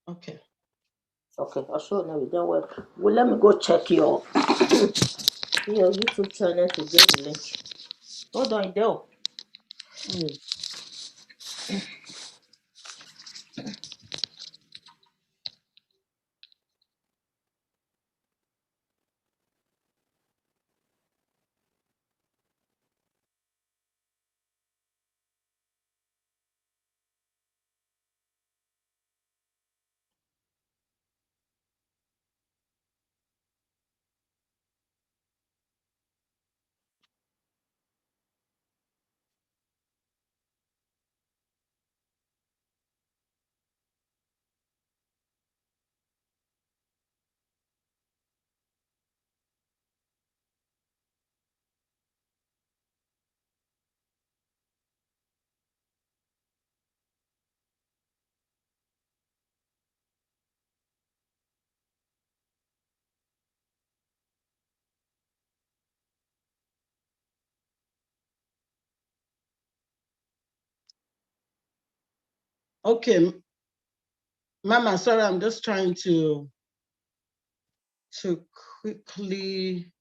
Okay. Okay, I'll show now. We don't work. Well, let me go check your YouTube channel to get the link. Hold on, there. Mm. Okay, Mama, sorry, I'm just trying to quickly.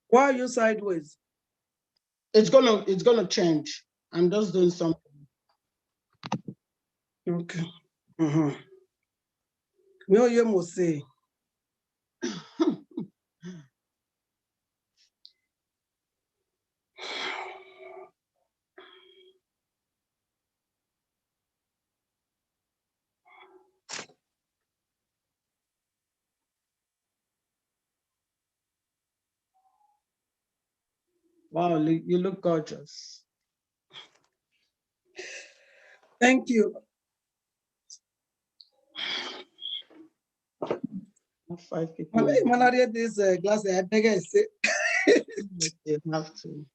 Why are you sideways? It's gonna change. I'm just doing something. Okay. You must say. Wow, you look gorgeous. Thank you. 5 people. When I read this glass, I beg I say. You have to.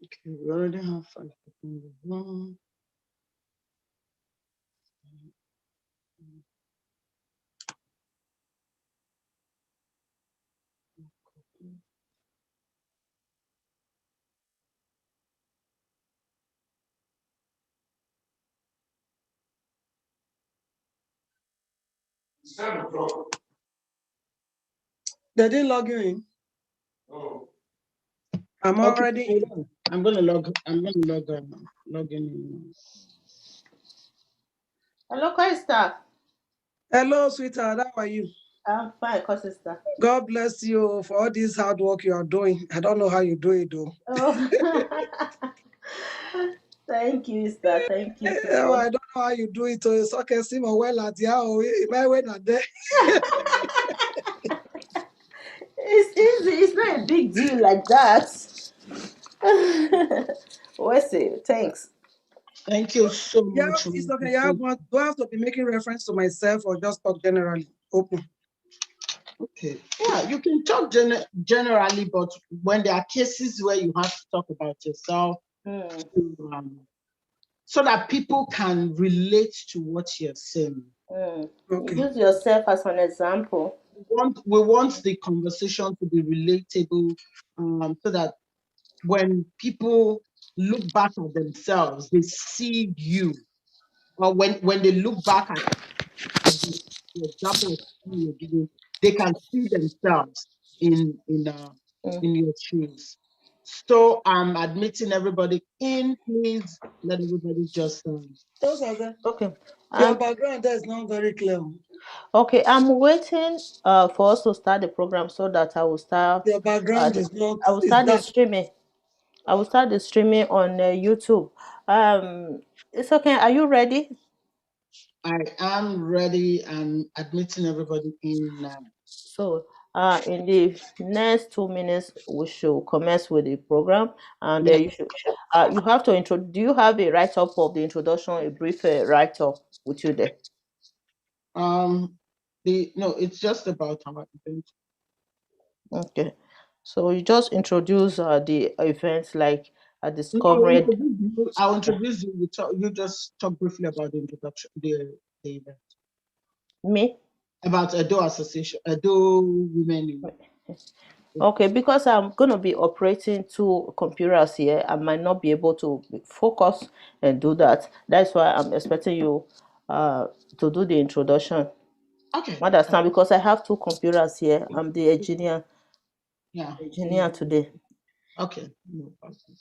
Okay, we already have 5 people in the room. They didn't log you in. Oh. I'm Okay, already. I'm gonna log in. Hello, Krista. Hello, sweetheart. How are you? I'm fine, sister. God bless you for all this hard work you are doing. I don't know how you do it, though. Oh, thank you, sister. Thank you so I much. don't know how you do it. It's okay. See my well at my way not there. It's easy. It's not a big deal like that. Wesley, thanks. Thank you so Yeah, much. it's okay. Yeah, do I have to be making reference to myself or just talk generally? Open. Okay. Yeah, you can talk generally, but when there are cases where you have to talk about yourself, so that people can relate to what you're saying. Okay. Use yourself as an example. We want the conversation to be relatable, so that when people look back at themselves, they see you. Or when they look back at the example you're giving, they can see themselves in your shoes. So I'm admitting everybody in. Please let everybody just. Okay. Your background there is not very clear. Okay, I'm waiting for us to start the program so that I will start. Your background is not. I will start the streaming. I will start the streaming on YouTube. It's okay. Are you ready? I am ready and admitting everybody in now. So In the next 2 minutes, we should commence with the program, and Yeah. you should. You have to intro. Do you have a write up of the introduction? A brief write up with you there. No, it's just about our event. Okay. So you just introduce the events like No, I'll discovering. introduce you. I'll introduce you. You just talk briefly about the introduction, the event, Me. about Edo Association, Edo Women. Yeah. Okay, because I'm going to be operating two computers here, I might not be able to focus and do that. That's why I'm expecting you uh, to do the introduction. Okay. Understand? Because I have two computers here. I'm the Yeah. engineer today. Okay. No problem.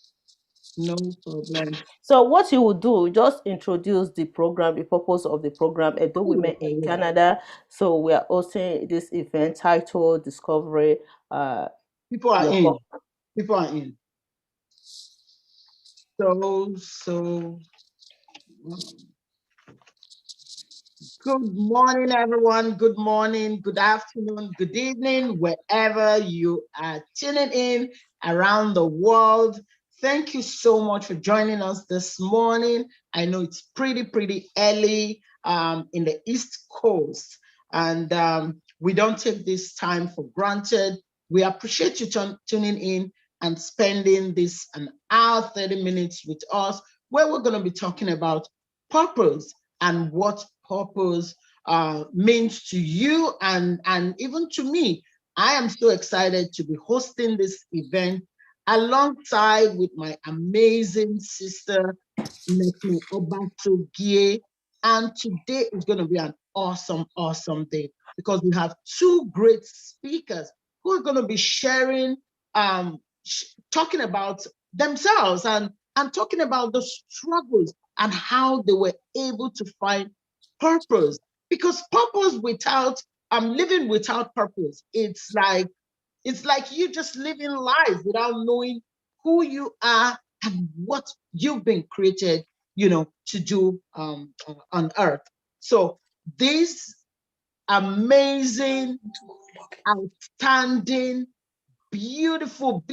No problem. So what you will do, just introduce the program, the purpose of the program, Edo Oh, Women in Canada. So we are hosting this event titled Discovery. people are Your in. People are in. So. Good morning, everyone. Good morning, good afternoon, good evening, wherever you are tuning in around the world. Thank you so much for joining us this morning. I know it's pretty early in the East Coast, and we don't take this time for granted. We appreciate you tuning in and spending this an hour, 30 minutes with us, where we're going to be talking about purpose and what purpose means to you and even to me. I am so excited to be hosting this event alongside with my amazing sister, Nekme Obatogie. And today is going to be an awesome day because we have two great speakers who are going to be sharing, talking about themselves and talking about the struggles and how they were able to find purpose. Because purpose without living without purpose, it's like you just living life without knowing who you are and what you've been created, to do on earth. So these amazing, outstanding, beautiful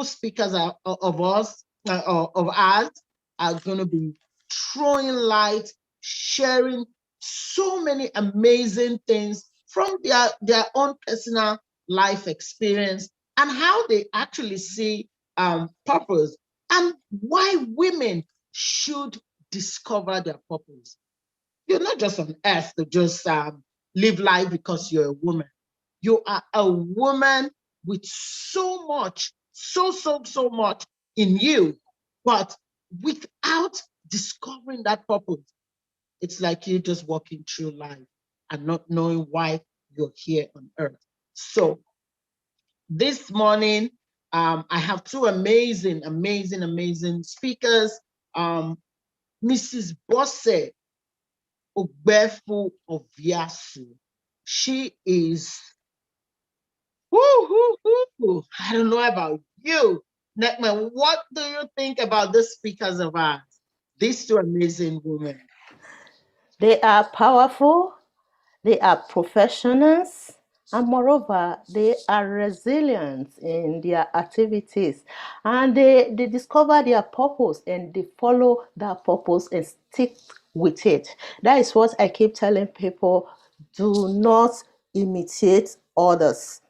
speakers of us, of ours, are going to be throwing light, sharing so many amazing things from their own personal life experience and how they actually see purpose and why women should discover their purpose. You're not just on earth to just live life because you're a woman. You are a woman with so much, so much in you. But without discovering that purpose, it's like you're just walking through life and not knowing why you're here on earth. So this morning, I have two amazing speakers. Mrs. Bosse Ogbefu Oviasu. She is, I don't know about you. Nekman, what do you think about the speakers of ours? These two amazing women. They are powerful, they are professionals, and moreover, they are resilient in their activities. And they discover their purpose and they follow that purpose and stick with it. That is what I keep telling people, do not imitate others.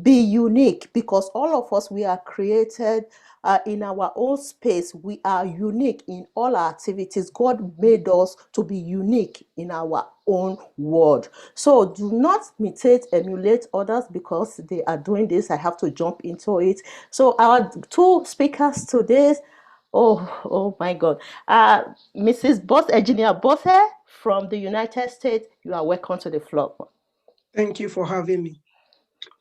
Be unique, because all of us, we are created in our own space. We are unique in all our activities. God made us to be unique in our own world. So do not imitate, emulate others because they are doing this. I have to jump into it. So our two speakers today, oh my God, Mrs. Engineer Bothe from the United States, you are welcome to the floor. Thank you for having me.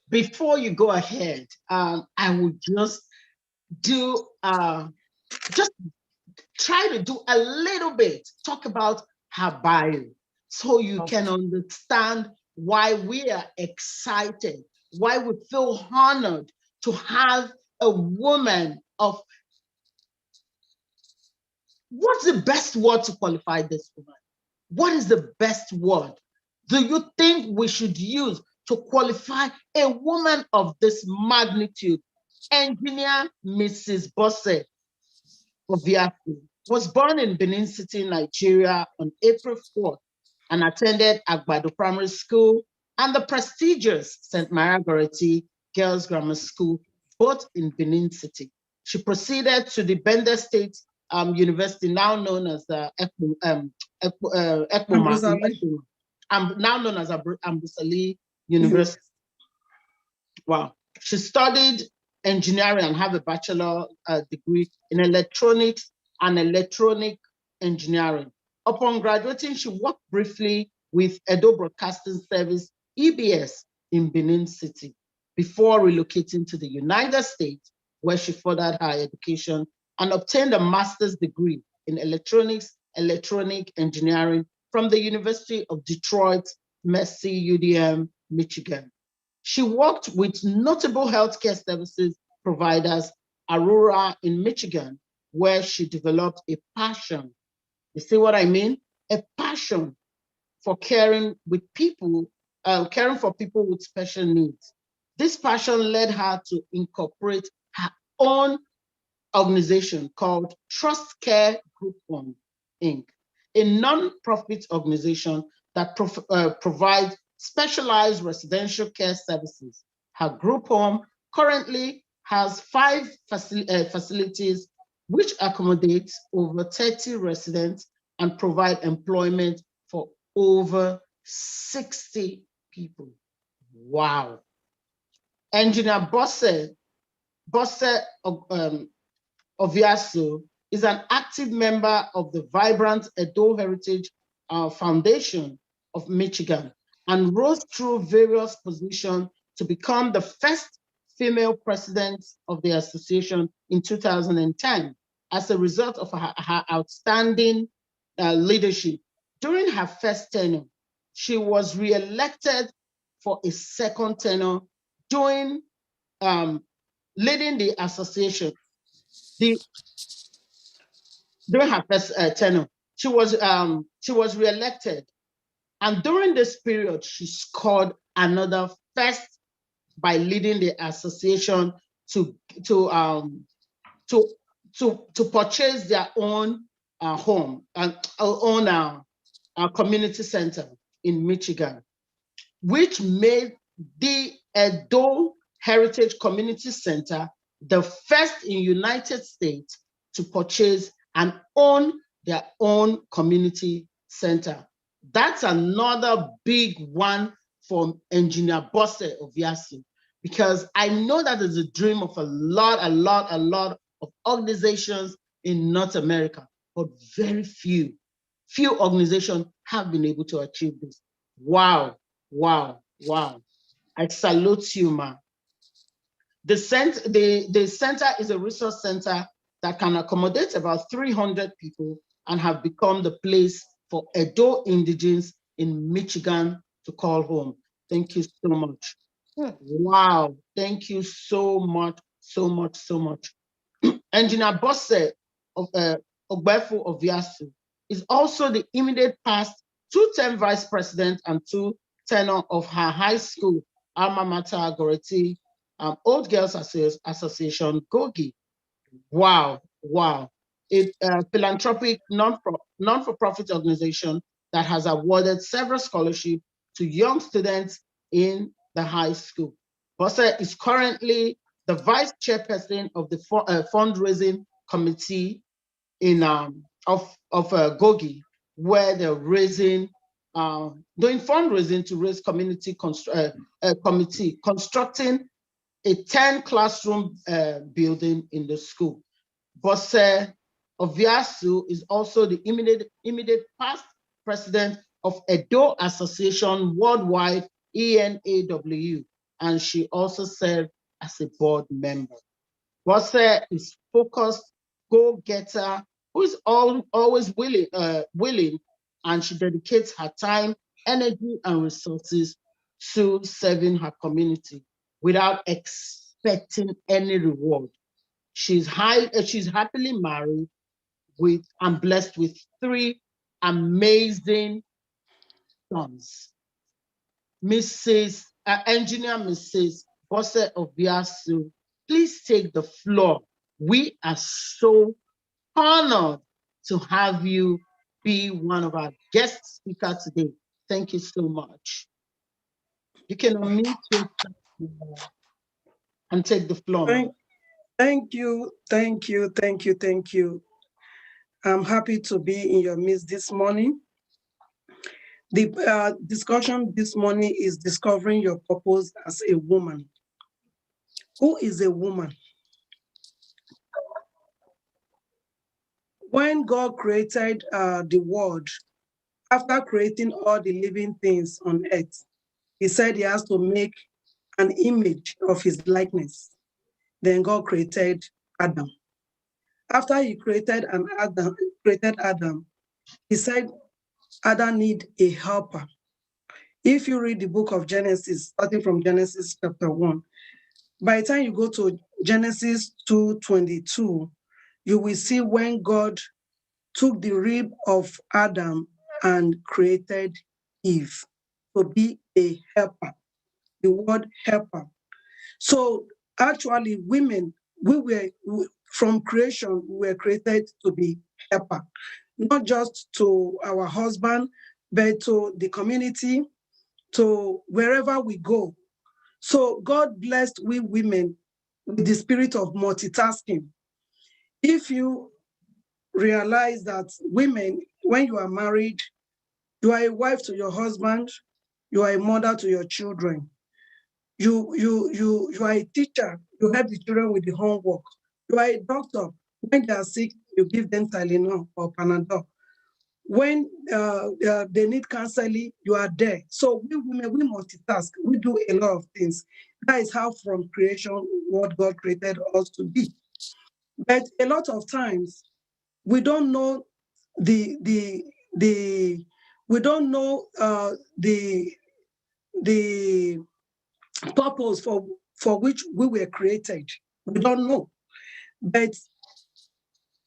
Before you go ahead, I would just do just try to do a little bit, talk about her bio so you can understand why we are excited, why we feel honored to have a woman of, what's the best word to qualify this woman? What is the best word do you think we should use to qualify a woman of this magnitude. Engineer Mrs. Bosse Obiaku was born in Benin City, Nigeria on April 4th and attended Agbado Primary School and the prestigious St. Maria Goretti Girls Grammar School, both in Benin City. She proceeded to the Bender State University, now known as the Ekpoma, now known as Ambusali University. Wow. She studied engineering and have a bachelor degree in electronics and electronic engineering. Upon graduating, she worked briefly with Edo Broadcasting Service, EBS, in Benin City before relocating to the United States, where she furthered her education and obtained a master's degree in electronics, electronic engineering from the University of Detroit, Mercy, UDM, Michigan. She worked with notable healthcare services providers, Aurora in Michigan, where she developed a passion. You see what I mean? A passion for caring for people with special needs. This passion led her to incorporate her own organization called Trust Care Group Home, Inc., a non-profit organization that provides specialized residential care services. Her group home currently has 5 facilities which accommodates over 30 residents and provide employment for over 60 people. Wow. Engineer Bosse Oviasu is an active member of the vibrant Edo Heritage Foundation of Michigan and rose through various positions to become the first female president of the association in 2010 as a result of her outstanding leadership. During her first tenure, she was re-elected for a second tenure, leading the association. During her first tenure, she was re-elected, and during this period, she scored another first by leading the association to purchase their own home and own community center in Michigan, which made the Edo Heritage Community Center the first in United States to purchase and own their own community center. That's another big one for Engineer Bosse Oviasu, because I know that is a dream of a lot of organizations in North America, but very few organizations have been able to achieve this. Wow, wow, wow. I salute you, ma. The center is a resource center that can accommodate about 300 people and have become the place for Edo indigenes in Michigan to call home. Thank you so much. Wow, thank you so much, so much, so much. Engineer Bosse of Ogbefu Oviasu is also the immediate past 2-term vice president and 2 tenure of her high school alma mater, Goretti Old Girls Association, GOGI. Wow, wow. A philanthropic non-for-profit organization that has awarded several scholarships to young students in the high school. Bosse is currently the vice chairperson of the fundraising committee of GOGI, where they're doing fundraising to raise committee constructing a 10-classroom building in the school. Bosse Oviasu is also the immediate past president of Edo Association Worldwide, ENAW, and she also served as a board member. Bosse is focused, go-getter, who is always willing, and she dedicates her time, energy, and resources to serving her community without expecting any reward. She's happily married and blessed with 3 amazing sons. Mrs. Engineer Mrs. Bosse Obiasu, please take the floor. We are so honored to have you be one of our guest speakers today. Thank you so much. You can unmute yourself and take the floor, ma'am. Thank you, thank you, thank you, thank you. I'm happy to be in your midst this morning. The discussion this morning is discovering your purpose as a woman. Who is a woman? When God created the world, after creating all the living things on earth, he said he has to make an image of his likeness. Then God created Adam. After he created Adam, he said Adam need a helper. If you read the book of Genesis, starting from Genesis chapter 1, by the time you go to Genesis 2:22, you will see when God took the rib of Adam and created Eve to be a helper, the word helper. So actually, women, from creation, we were created to be helper, not just to our husband, but to the community, to wherever we go. So God blessed we women with the spirit of multitasking. If you realize that women, when you are married, you are a wife to your husband, you are a mother to your children. You are a teacher, you help the children with the homework. You are a doctor. When they are sick, you give them Tylenol or Panadol. When they need counseling, you are there. So we women, we multitask. We do a lot of things. That is how from creation, what God created us to be. But a lot of times, we don't know the we don't know the purpose for which we were created. We don't know. But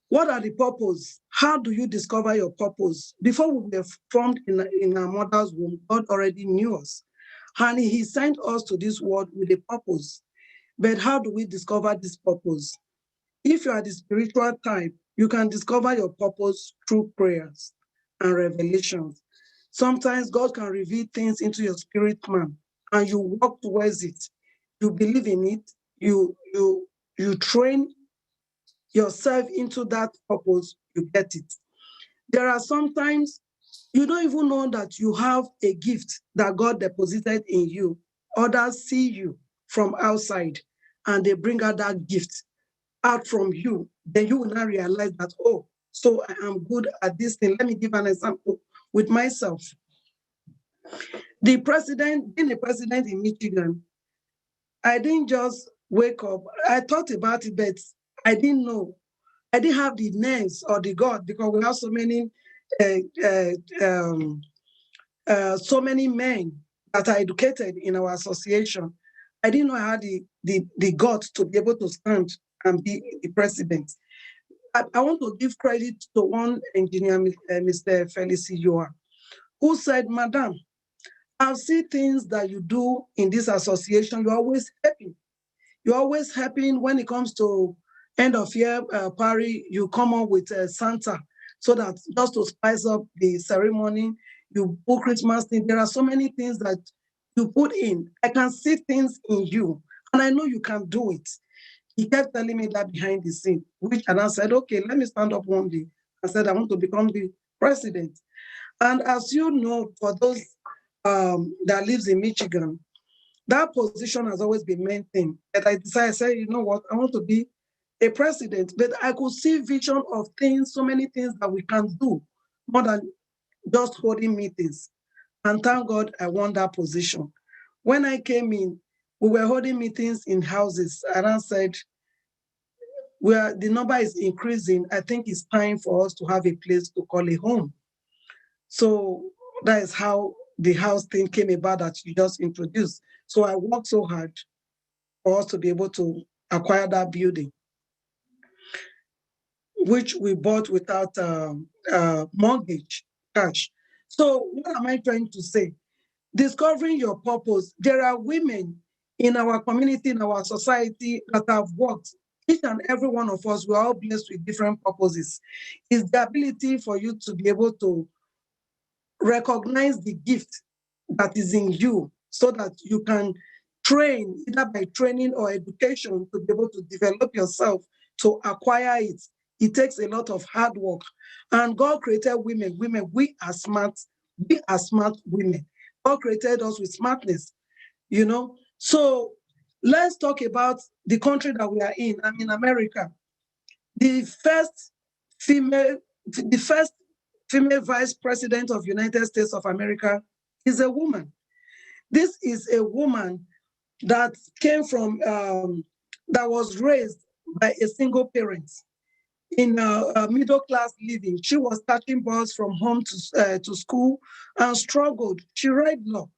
what are the purpose? How do you discover your purpose? Before we were formed in our mother's womb, God already knew us. And he sent us to this world with a purpose. But how do we discover this purpose? If you are the spiritual type, you can discover your purpose through prayers and revelations. Sometimes God can reveal things into your spirit man, and you walk towards it. You believe in it. You train yourself into that purpose. You get it. There are sometimes you don't even know that you have a gift that God deposited in you. Others see you from outside, and they bring out that gift out from you, then you will not realize that, oh, so I am good at this thing. Let me give an example with myself. Being a president in Michigan, I didn't just wake up. I thought about it, but I didn't know. I didn't have the names or the God because we have so many men that are educated in our association. I didn't know I had the God to be able to stand and be the president. I want to give credit to one engineer, Mr. Felici Yoa, who said, Madam, I've seen things that you do in this association. You're always helping. You're always helping when it comes to end of year party. You come up with Santa so that just to spice up the ceremony, you put Christmas things. There are so many things that you put in. I can see things in you, and I know you can do it. He kept telling me that behind the scene, and I said, okay, let me stand up one day. I said, I want to become the president. And as you know, for those that lives in Michigan, that position has always been main thing. But I decided, I said, you know what, I want to be a president. But I could see vision of things, so many things that we can do, more than just holding meetings. And thank God I won that position. When I came in, we were holding meetings in houses, and I said, where the number is increasing, I think it's time for us to have a place to call a home. So that is how the house thing came about that you just introduced. So I worked so hard for us to be able to acquire that building, which we bought without mortgage, cash. So what am I trying to say? discovering your purpose. There are women in our community, in our society that have worked. Each and every one of us, we're all blessed with different purposes. It's the ability for you to be able to recognize the gift that is in you so that you can train, either by training or education, to be able to develop yourself, to acquire it. It takes a lot of hard work. And God created women. We are smart. We are smart women. God created us with smartness, you know. So let's talk about the country that we are in. I'm in America. The first female, the first female vice president of United States of America is a woman. This is a woman that came from, that was raised by a single parent in middle class living. She was catching bus from home to school and struggled. She read law.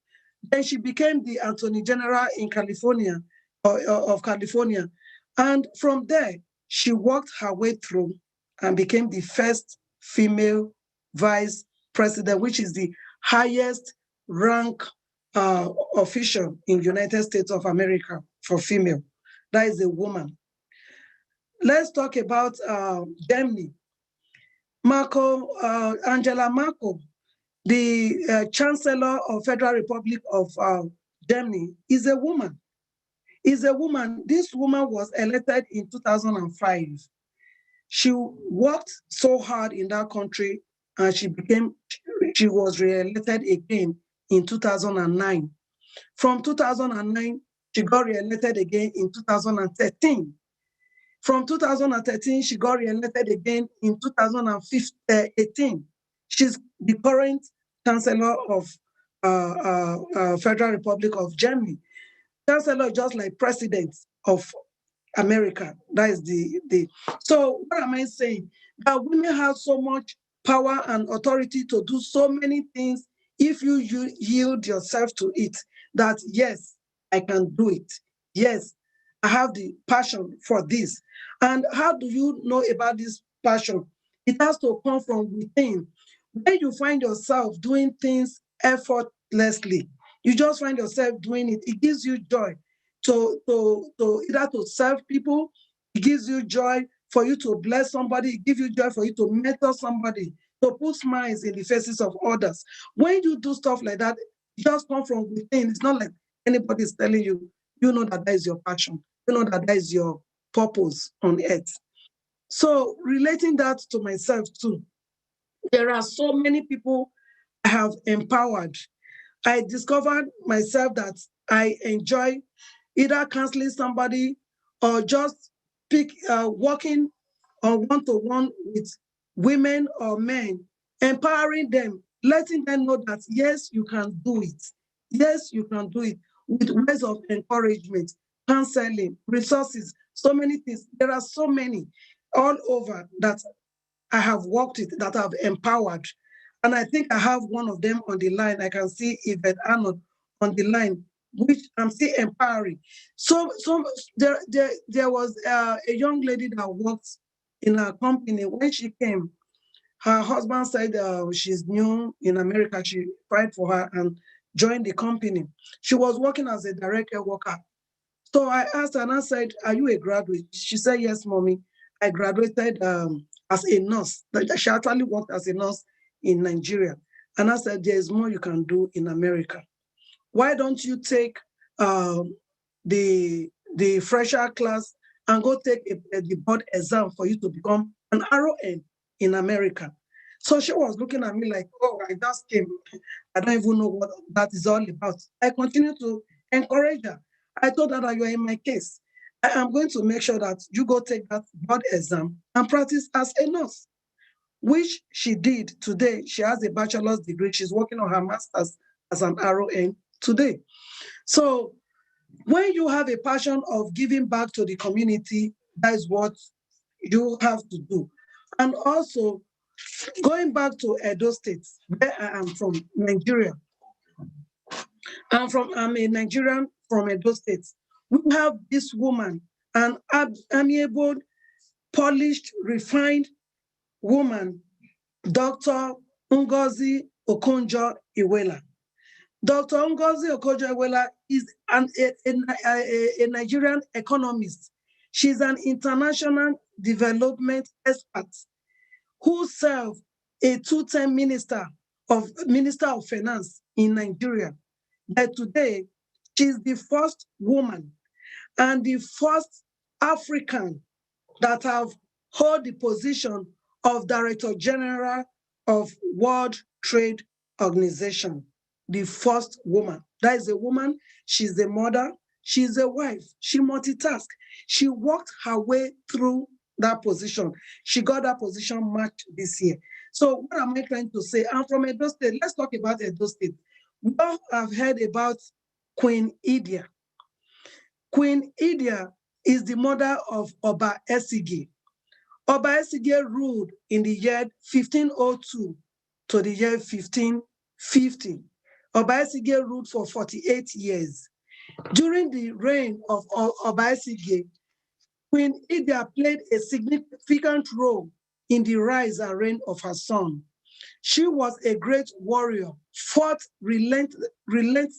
Then she became the Attorney General in California, of California. And from there, she worked her way through and became the first female vice president, which is the highest rank official in United States of America for female. That is a woman. Let's talk about Germany. Angela Merkel, the Chancellor of Federal Republic of Germany, is a woman. This woman was elected in 2005. She worked so hard in that country, and she was re-elected again in 2009. From 2009, she got re-elected again in 2013. From 2013, she got re-elected again in 2018. She's the current Chancellor of Federal Republic of Germany. Chancellor just like President of America. That is the. So what am I saying? That women have so much power and authority to do so many things if you yield yourself to it. That yes, I can do it. Yes, I have the passion for this. And how do you know about this passion? It has to come from within. When you find yourself doing things effortlessly, you just find yourself doing it. It gives you joy to either to serve people. It gives you joy for you to bless somebody. It gives you joy for you to mentor somebody, to put smiles in the faces of others. When you do stuff like that, it just comes from within. It's not like anybody is telling you. You know that is your passion. You know that is your purpose on earth. So relating that to myself too, there are so many people I have empowered. I discovered myself that I enjoy either counseling somebody or just working on one-to-one with women or men, empowering them, letting them know that yes, you can do it. Yes, you can do it with ways of encouragement, counseling, resources, so many things. There are so many all over that I have worked with, that I've empowered. And I think I have one of them on the line. I can see Yvette Arnold on the line, which I'm still empowering. So there was a young lady that worked in her company. When she came, her husband said she's new in America. She applied for her and joined the company. She was working as a direct care worker. So I asked her and I said, "Are you a graduate?" She said, "Yes, mommy. I graduated as a nurse." She actually worked as a nurse in Nigeria. And I said, "There's more you can do in America. Why don't you take the fresher class and go take the board exam for you to become an RON in America?" So she was looking at me like, "Oh, I just came. I don't even know what that is all about." I continue to encourage her. I told her that you are in my case. I am going to make sure that you go take that board exam and practice as a nurse, which she did today. She has a bachelor's degree. She's working on her master's as an RON today. So when you have a passion of giving back to the community, that is what you have to do. And also, going back to Edo State, where I am from, Nigeria. I'm a Nigerian from Edo State. We have this woman, an amiable, polished, refined woman, Dr. Ngozi Okonjo-Iweala. Dr. Ngozi Okojo-Iweala is a Nigerian economist. She's an international development expert who served a two-term Minister of Finance in Nigeria. But today, she's the first woman and the first African that have held the position of Director General of World Trade Organization. The first woman. That is a woman, she's a mother, she's a wife, she multitasks. She worked her way through that position. She got that position March this year. So what am I trying to say? I'm from Edo State. Let's talk about Edo State. We all have heard about Queen Idia. Queen Idia is the mother of Oba Esige. Oba Esige ruled in the year 1502 to the year 1550. Oba Esige ruled for 48 years. During the reign of Oba Esige, Queen Idia played a significant role in the rise and reign of her son. She was a great warrior, fought relentlessly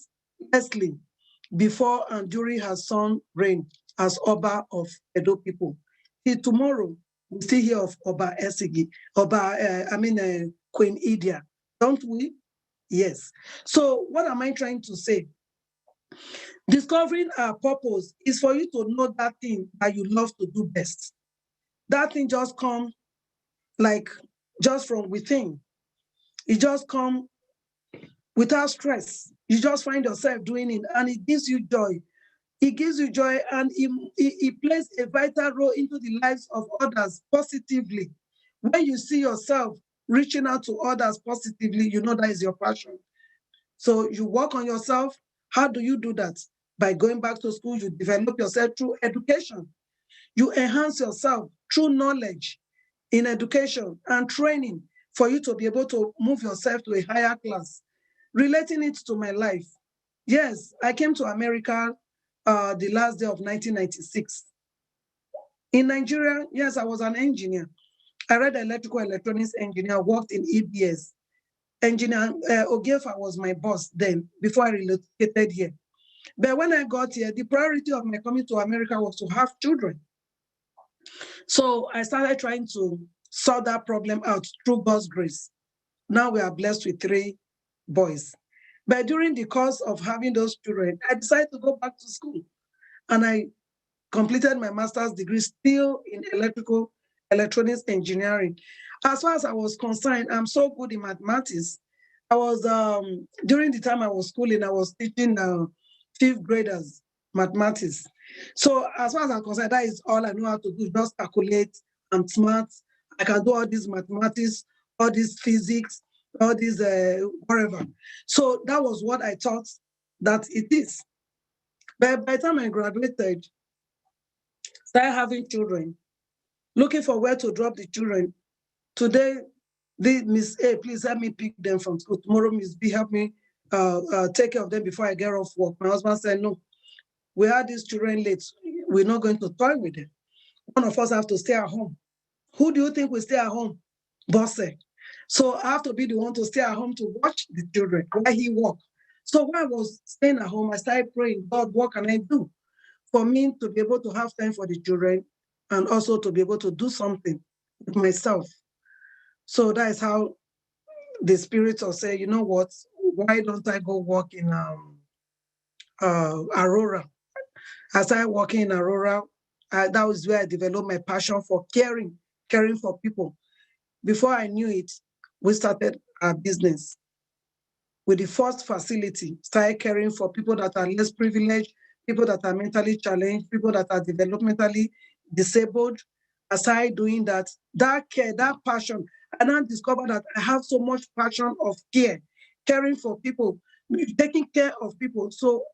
before and during her son's reign as Oba of Edo people. Till tomorrow, we still hear of Oba Esigi, Queen Idia, don't we? Yes. So what am I trying to say? Discovering our purpose is for you to know that thing that you love to do best. That thing just comes like just from within. It just comes without stress. You just find yourself doing it and it gives you joy. It gives you joy and it plays a vital role into the lives of others positively. When you see yourself reaching out to others positively, you know that is your passion. So you work on yourself. How do you do that? By going back to school, you develop yourself through education. You enhance yourself through knowledge in education and training for you to be able to move yourself to a higher class. Relating it to my life, yes, I came to America the last day of 1996. In Nigeria, yes, I was an engineer. I read electrical electronics engineer, worked in EBS. Engineer Ogefa was my boss then, before I relocated here. But when I got here, the priority of my coming to America was to have children. So I started trying to sort that problem out through God's grace. Now we are blessed with 3 boys. But during the course of having those children, I decided to go back to school. And I completed my master's degree still in electrical electronics engineering. As far as I was concerned, I'm so good in mathematics. I was, during the time I was schooling, I was teaching 5th graders mathematics. So as far as I'm concerned, that is all I know how to do, just calculate. I'm smart. I can do all these mathematics, all this physics, all this whatever. So that was what I thought that it is. But by the time I graduated, started having children, looking for where to drop the children. Today, the Miss A, please help me pick them from school. Tomorrow, Miss B, help me take care of them before I get off work. My husband said, no, we had these children late. We're not going to toy with them. One of us have to stay at home. Who do you think will stay at home? Bosse. So I have to be the one to stay at home to watch the children while he works. So while I was staying at home, I started praying, God, what can I do for me to be able to have time for the children and also to be able to do something with myself? So that is how the Spirit will say, you know what, why don't I go work in Aurora? I started working in Aurora. That was where I developed my passion for caring for people. Before I knew it, we started our business with the first facility, started caring for people that are less privileged, people that are mentally challenged, people that are developmentally disabled. Aside doing that, that care, that passion, and I discovered that I have so much passion of care, caring for people, taking care of people. So,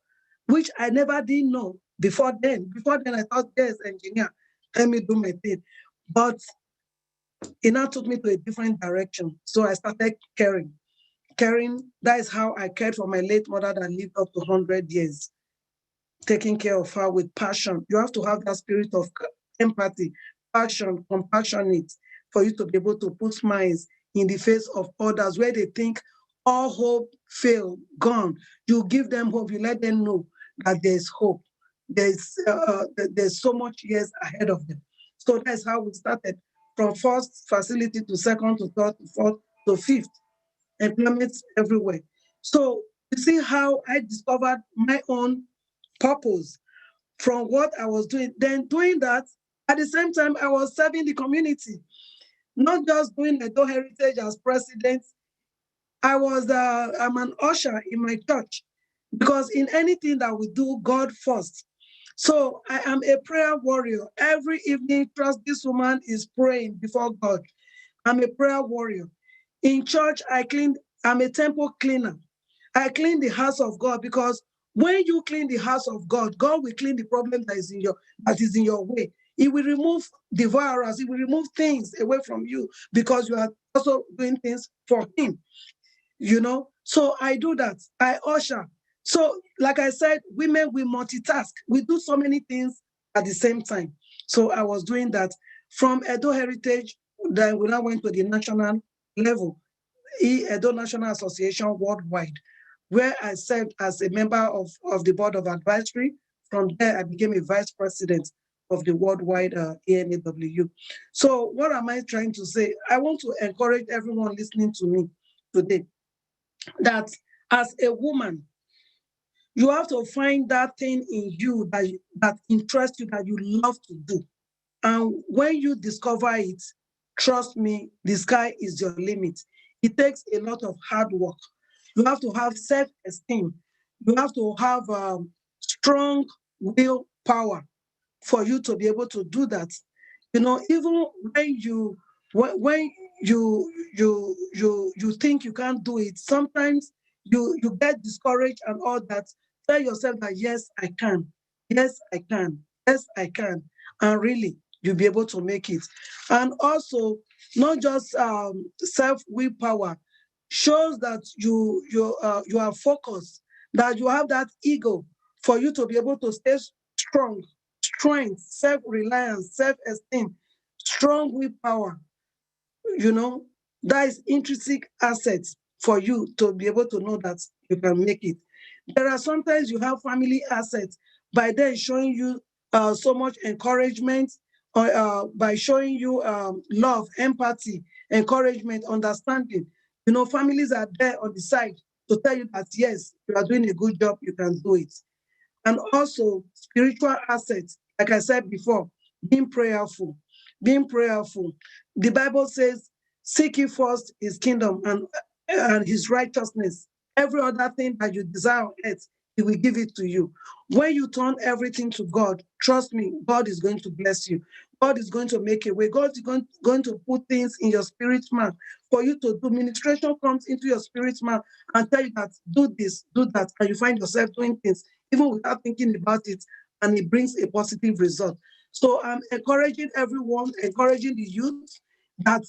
which I never did know before then. Before then, I thought, yes, engineer, let me do my thing. But it now took me to a different direction. So I started caring. Caring, that is how I cared for my late mother that lived up to 100 years. Taking care of her with passion. You have to have that spirit of empathy, passion, compassionate, for you to be able to put smiles in the face of others where they think all hope failed, gone, you give them hope. You let them know that there's hope. There's so much years ahead of them. So that's how we started, from first facility to second to third to fourth to fifth, employment everywhere. So you see how I discovered my own purpose from what I was doing. Then doing that, at the same time, I was serving the community, not just doing Edo Heritage as president. I'm an usher in my church, because in anything that we do, God first. So I am a prayer warrior. Every evening, trust this woman is praying before God. I'm a prayer warrior. In church, I'm a temple cleaner. I clean the house of God, because when you clean the house of God, God will clean the problem that is in your way. He will remove the virus. He will remove things away from you, because you are also doing things for him. So I do that. I usher. So like I said, women, we multitask. We do so many things at the same time. So I was doing that from Edo Heritage. Then we now went to the national level, Edo National Association worldwide, where I served as a member of the board of advisory. From there, I became a vice president of the worldwide ENAW. So what am I trying to say? I want to encourage everyone listening to me today that as a woman, you have to find that thing in you that interests you, that you love to do. And when you discover it, trust me, the sky is your limit. It takes a lot of hard work. You have to have self-esteem. You have to have strong willpower for you to be able to do that. Even when you think you can't do it, sometimes you get discouraged and all that. Tell yourself that yes, I can. Yes, I can. Yes, I can. And really, you'll be able to make it. And also, not just self willpower shows that you are focused, that you have that ego for you to be able to stay strong, strength, self-reliance, self-esteem, strong willpower. That is intrinsic assets for you to be able to know that you can make it. There are sometimes you have family assets by them showing you so much encouragement, or by showing you love, empathy, encouragement, understanding. Families are there on the side to tell you that yes, you are doing a good job, you can do it. And also spiritual assets, like I said before, being prayerful. Being prayerful. The Bible says, seek ye first his kingdom and his righteousness. Every other thing that you desire on earth, he will give it to you. When you turn everything to God, trust me, God is going to bless you. God is going to make a way. God is going to put things in your spirit man for you to do. Ministration comes into your spirit man and tell you that do this, do that, and you find yourself doing things even without thinking about it, and it brings a positive result. So I'm encouraging everyone, encouraging the youth, that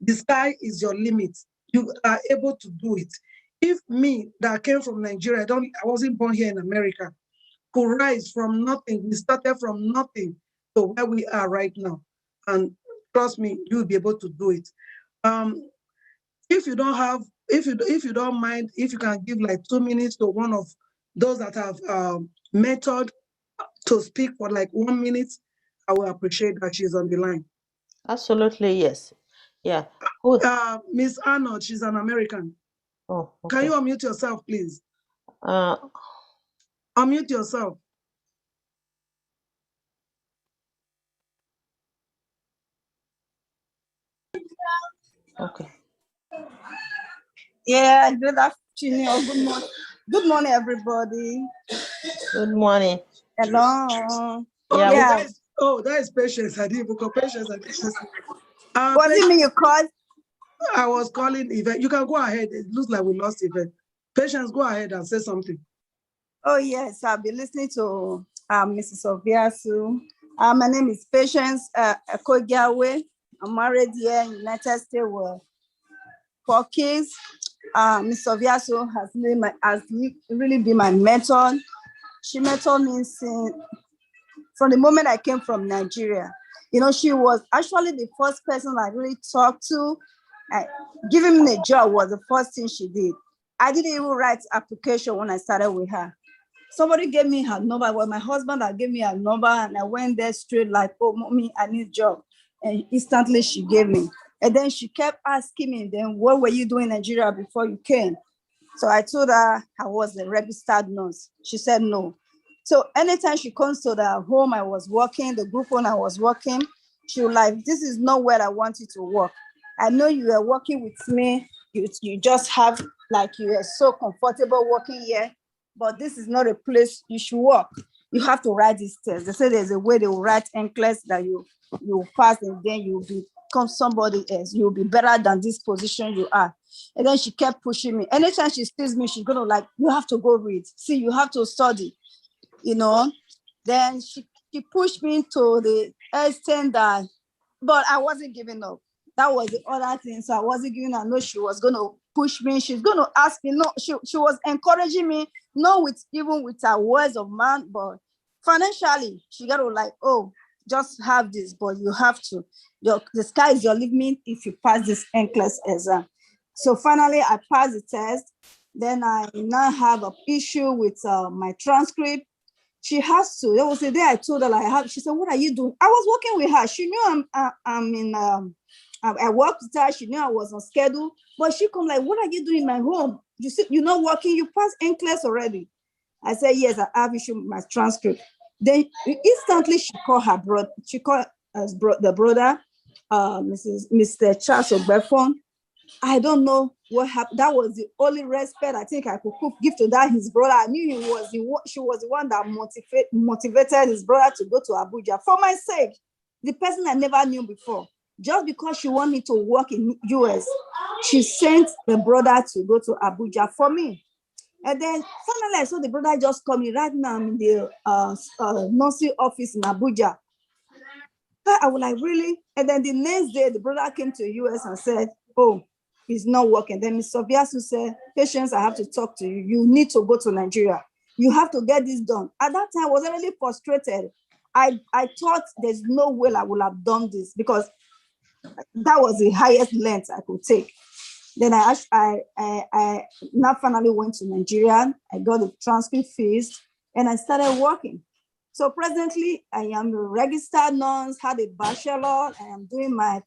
the sky is your limit. You are able to do it. If me that came from Nigeria, I wasn't born here in America, could rise from nothing, we started from nothing to where we are right now. And trust me, you'll be able to do it. If you don't mind, if you can give like 2 minutes to one of those that have mentored to speak for like 1 minute, I will appreciate that she's on the line. Absolutely, yes. Yeah. Who? Miss Arnold, she's an American. Oh, Can you okay. unmute yourself, please? Uh, Unmute yourself. okay. Yeah, good afternoon or good morning. Good morning, everybody. Good morning. Hello. Okay, Yeah. that is Patience. I didn't book Patience. Was it me you called? I was calling Yvette. You can go ahead. It looks like we lost Yvette. Patience, go ahead and say something. Oh, yes, I'll be listening to Mrs. Obiasu. My name is Patience Kogiawe. I'm married here in the United States with 4 kids. Mrs. Obiasu has really been my mentor. She mentored me from the moment I came from Nigeria. She was actually the first person I really talked to. Giving me a job was the first thing she did. I didn't even write application when I started with her. Somebody gave me her number. Well, my husband that gave me her number, and I went there straight like, oh, mommy, I need a job. And instantly she gave me. And then she kept asking me, then what were you doing in Nigeria before you came? So I told her I was a registered nurse. She said no. So anytime she comes to the home I was working, the group home I was working, she was like, this is not where I want you to work. I know you are working with me. You just have, like, you are so comfortable working here, but this is not a place you should work. You have to write this test. They say there's a way they will write NCLEX that you pass, and then you'll become somebody else. You'll be better than this position you are. And then she kept pushing me. Anytime she sees me, she's gonna like, you have to go read. See, you have to study, you know. Then she pushed me to the extent that, but I wasn't giving up. That was the other thing. So I wasn't giving up. No, she was gonna push me. She's gonna ask me. No, she was encouraging me, not even with her words of mouth, but financially, she got to like, oh, just have this, but you have to. The sky is your limit if you pass this NCLEX exam. So finally, I passed the test. Then I now have an issue with my transcript. She has to. There was a day I told her, like, she said, what are you doing? I was working with her. She knew I worked with her. She knew I was on schedule. But she come like, what are you doing in my home? You see, you're not working. You passed NCLEX already. I said, yes, I have issue with my transcript. Then instantly she called her brother. She called the brother, Mr. Charles Ogbefon. I don't know what happened. That was the only respect I think I could give to that his brother. I knew she was the one that motivated his brother to go to Abuja for my sake. The person I never knew before. Just because she wanted me to work in US, she sent the brother to go to Abuja for me. And then finally I saw the brother just coming right now. I'm in the nursing office in Abuja. I was like, really? And then the next day, the brother came to US and said, oh, it's not working. Then Mr. Viasu said, Patience, I have to talk to you. You need to go to Nigeria. You have to get this done. At that time, I was really frustrated. I thought there's no way I would have done this because that was the highest length I could take. Then I now finally went to Nigeria. I got the transcript fees and I started working. So presently, I am a registered nurse, had a bachelor, and I'm doing my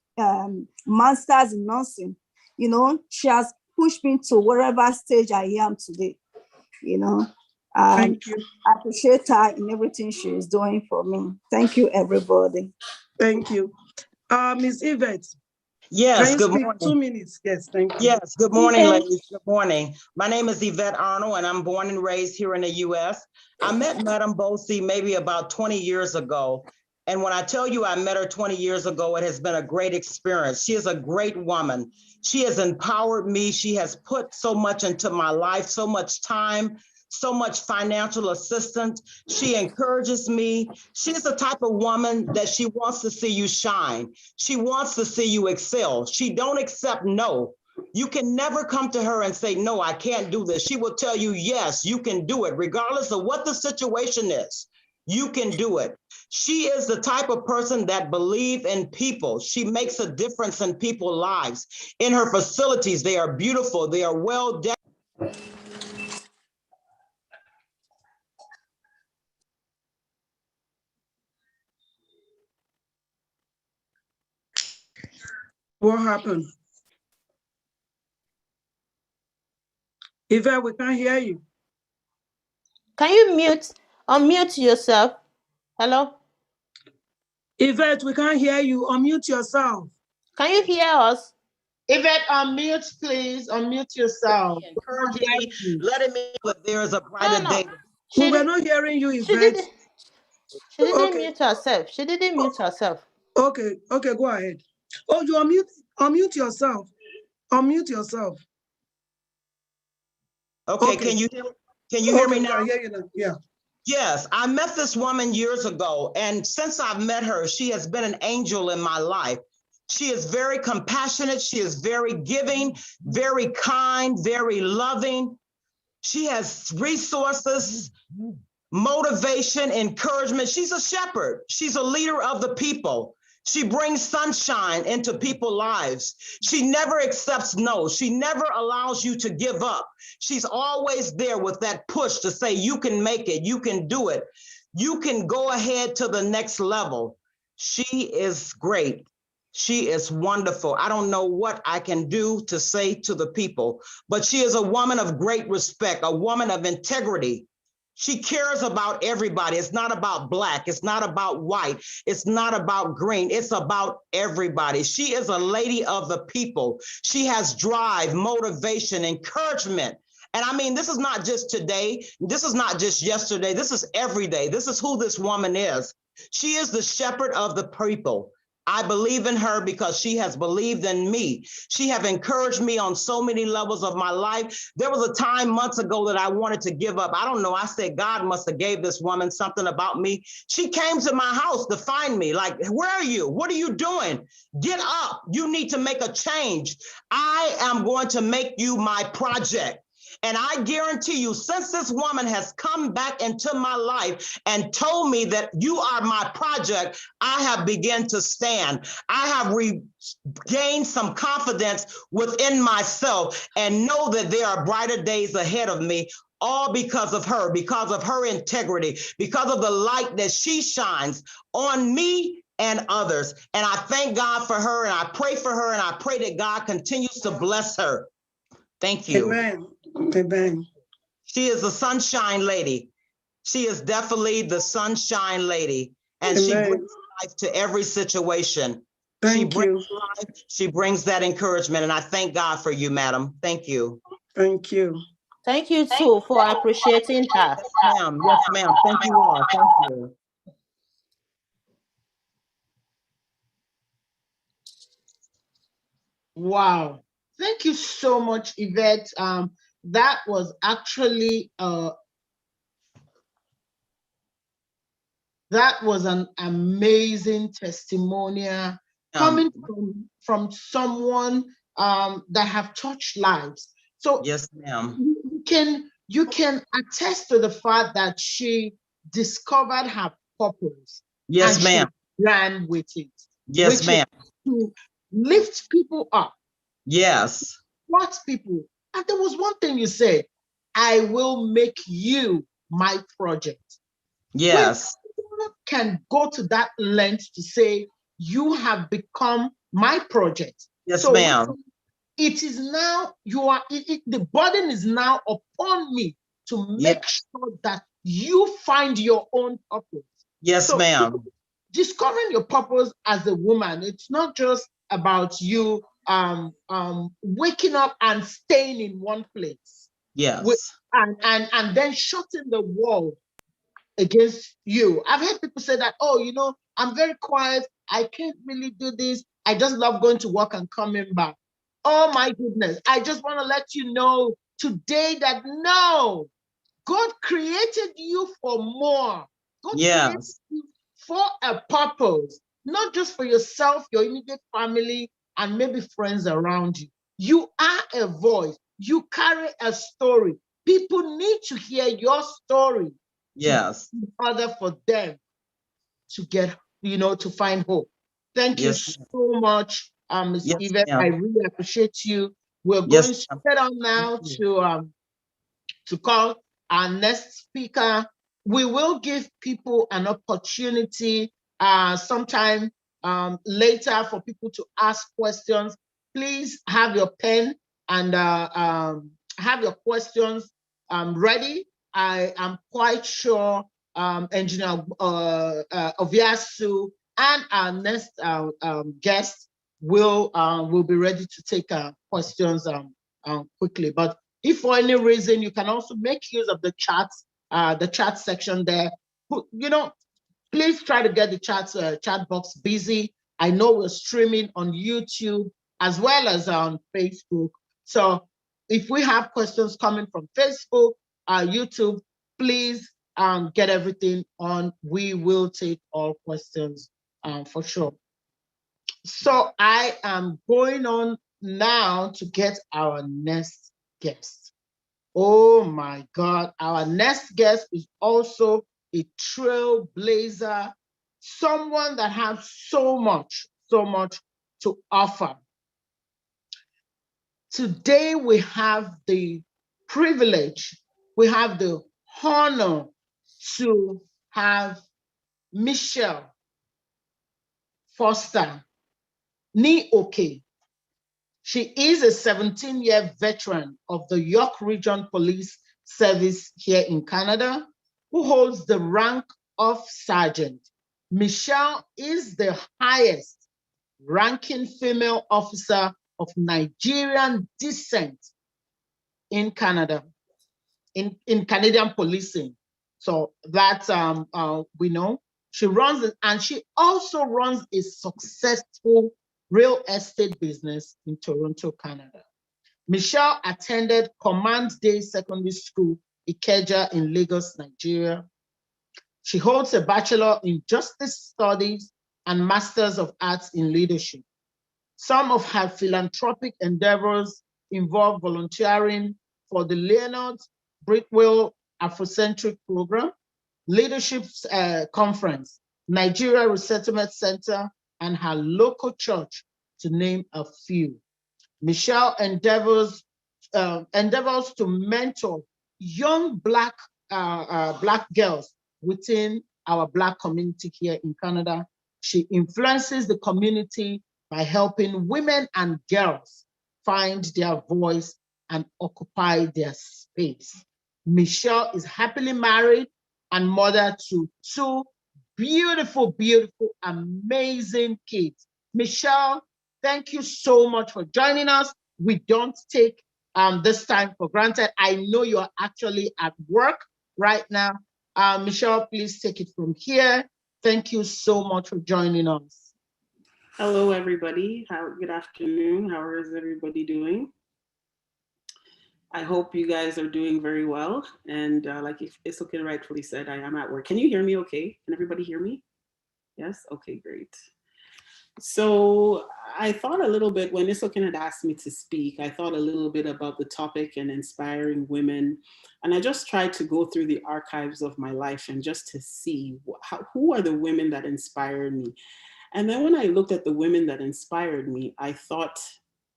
master's in nursing. You know, she has pushed me to wherever stage I am today. You know, Thank you. I appreciate her in everything she is doing for me. Thank you, everybody. Thank you. Ms. Yvette. Yes, good morning. 2 minutes. Yes, thank you. Yes, good morning, ladies. Good morning. My name is Yvette Arnold, and I'm born and raised here in the U.S. I met Madam Bosi maybe about 20 years ago. And when I tell you I met her 20 years ago, it has been a great experience. She is a great woman. She has empowered me. She has put so much into my life, so much time, so much financial assistance. She encourages me. She's the type of woman that she wants to see you shine. She wants to see you excel. She don't accept no. You can never come to her and say, no, I can't do this. She will tell you, yes, you can do it, regardless of what the situation is. You can do it. She is the type of person that believes in people. She makes a difference in people's lives. In her facilities, they are beautiful. They are well decorated. What happened? Yvette, we can't hear you. Can you unmute yourself? Hello? Yvette, we can't hear you. Unmute yourself. Can you hear us? Yvette, unmute, please. Unmute yourself. Encouraging me, letting me know that there is a brighter day. We were not hearing you, Yvette. She didn't mute herself. She didn't mute herself. Okay, go ahead. Oh, you unmute yourself. Unmute yourself. Okay. Can you hear me now? I hear you now. Yeah. Yes, I met this woman years ago, and since I've met her, she has been an angel in my life. She is very compassionate. She is very giving, very kind, very loving. She has resources, motivation, encouragement. She's a shepherd. She's a leader of the people. She brings sunshine into people's lives. She never accepts no. She never allows you to give up. She's always there with that push to say, you can make it, you can do it. You can go ahead to the next level. She is great. She is wonderful. I don't know what I can do to say to the people, but she is a woman of great respect, a woman of integrity. She cares about everybody. It's not about Black. It's not about white. It's not about green. It's about everybody. She is a lady of the people. She has drive, motivation, encouragement. And I mean, this is not just today. This is not just yesterday. This is every day. This is who this woman is. She is the shepherd of the people. I believe in her because she has believed in me. She have encouraged me on so many levels of my life. There was a time months ago that I wanted to give up. I don't know. I said, God must have gave this woman something about me. She came to my house to find me. Like, where are you? What are you doing? Get up. You need to make a change. I am going to make you my project. And I guarantee you, since this woman has come back into my life and told me that you are my project, I have begun to stand. I have regained some confidence within myself and know that there are brighter days ahead of me, all because of her integrity, because of the light that she shines on me and others. And I thank God for her, and I pray for her, and I pray that God continues to bless her. Thank you. Amen. Amen. She is the sunshine lady. She is definitely the sunshine lady. And Amen. she brings life to every situation. Thank you. Life, she brings that encouragement. And I thank God for you, madam. Thank you. Thank you. Thank you too for appreciating her. Yes, ma'am. Yes, ma'am. Thank you all. Thank you. Wow. Thank you so much, Yvette. That was actually that was an amazing testimonial coming from someone that have touched lives. So yes, ma'am. You can attest to the fact that she discovered her purpose. Yes, and ma'am. She ran with it. Yes, ma'am. To lift people up. Yes. What people? And there was one thing you said, I will make you my project. Yes. When can go to that length to say, you have become my project. Yes, ma'am. It is now, the burden is now upon me to make sure that you find your own purpose. Yes, ma'am. Discovering your purpose as a woman, it's not just about you waking up and staying in one place. Yes. And then shutting the world against you. I've heard people say that, oh, I'm very quiet. I can't really do this. I just love going to work and coming back. Oh my goodness. I just want to let you know today that no, God created you for more. God created you for a purpose, not just for yourself, your immediate family, and maybe friends around you. You are a voice. You carry a story. People need to hear your story. Yes. In order for them to get, to find hope. Thank you so much, Ms. Yvette. I really appreciate you. We're going straight on now to call our next speaker. We will give people an opportunity sometime later for people to ask questions. Please have your pen and have your questions ready. I am quite sure Engineer Oviasu and our next guest will be ready to take questions quickly. But if for any reason, you can also make use of the chat section there. Please try to get the chat box busy. I know we're streaming on YouTube as well as on Facebook. So if we have questions coming from Facebook, YouTube, please get everything on. We will take all questions for sure. So I am going on now to get our next guest. Oh my God, our next guest is also a trailblazer someone that has so much to offer. Today we have the privilege, we have the honor to have Michelle Foster Ni-Oke. She is a 17-year veteran of the York Region Police Service here in Canada, who holds the rank of sergeant. Michelle is the highest ranking female officer of Nigerian descent in Canada, in Canadian policing. So that's we know. She runs it, and she also runs a successful real estate business in Toronto, Canada. Michelle attended Command Day Secondary School, Ikeja in Lagos, Nigeria. She holds a Bachelor in Justice Studies and Masters of Arts in Leadership. Some of her philanthropic endeavors involve volunteering for the Leonard Britwell Afrocentric Program, Leadership Conference, Nigeria Resettlement Center, and her local church, to name a few. Michelle endeavors to mentor young Black girls within our Black community here in Canada. She influences the community by helping women and girls find their voice and occupy their space. Michelle is happily married and mother to two beautiful, amazing kids. Michelle, thank you so much for joining us. We don't take this time for granted. I know you're actually at work right now. Michelle, please take it from here. Thank you so much for joining us. Hello, everybody. Good afternoon. How is everybody doing? I hope you guys are doing very well. And like Isokin rightfully said, I am at work. Can you hear me okay? Can everybody hear me? Yes? Okay, great. So I thought a little bit, when Isokin had asked me to speak, I thought a little bit about the topic and inspiring women. And I just tried to go through the archives of my life and just to see who are the women that inspired me. And then when I looked at the women that inspired me, I thought,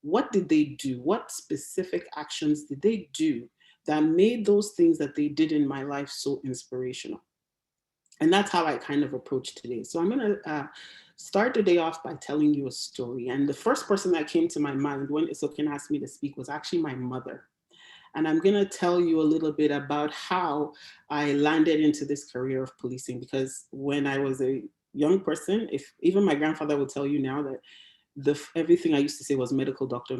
what did they do? What specific actions did they do that made those things that they did in my life so inspirational? And that's how I kind of approach today. So I'm going to start the day off by telling you a story. And the first person that came to my mind when Isokin asked me to speak was actually my mother. And I'm going to tell you a little bit about how I landed into this career of policing, because when I was a young person, if even my grandfather will tell you now that everything I used to say was medical doctor.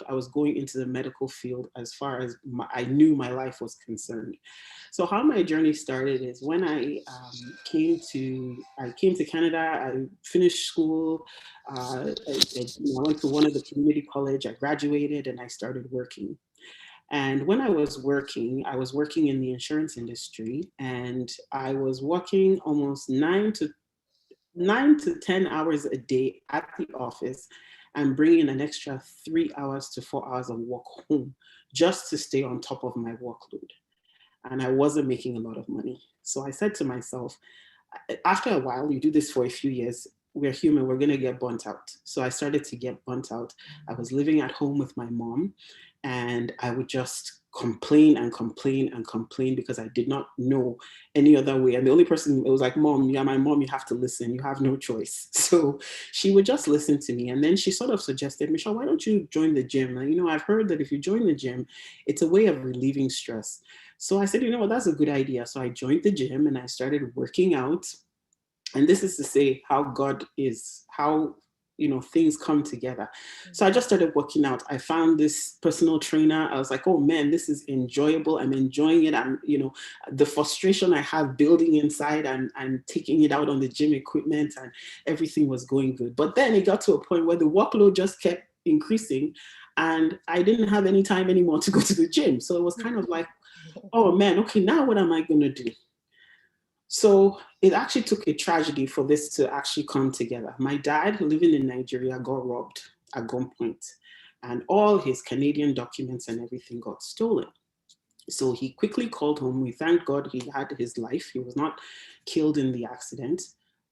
I was going into the medical field as far as I knew my life was concerned. So how my journey started is when I came to Canada. I finished school. I went to one of the community college. I graduated and I started working. And when I was working in the insurance industry, and I was working almost 9 to 10 hours a day at the office and bringing an extra 3 hours to 4 hours of work home just to stay on top of my workload. And I wasn't making a lot of money. So I said to myself, after a while, you do this for a few years, we're human, we're going to get burnt out. So I started to get burnt out. I was living at home with my mom, and I would just complain because I did not know any other way. And the only person, it was like, Mom, yeah, my mom, you have to listen. You have no choice. So she would just listen to me. And then she sort of suggested, Michelle, why don't you join the gym? And, I've heard that if you join the gym, it's a way of relieving stress. So I said, that's a good idea. So I joined the gym and I started working out. And this is to say how God is, how things come together. So I just started working out. I found this personal trainer. I was like, oh man, this is enjoyable. I'm enjoying it. I'm, the frustration I have building inside and taking it out on the gym equipment, and everything was going good. But then it got to a point where the workload just kept increasing and I didn't have any time anymore to go to the gym. So it was kind of like, oh man, okay, now what am I going to do? So it actually took a tragedy for this to actually come together. My dad, living in Nigeria, got robbed at gunpoint, and all his Canadian documents and everything got stolen. So he quickly called home. We thank God he had his life. He was not killed in the accident.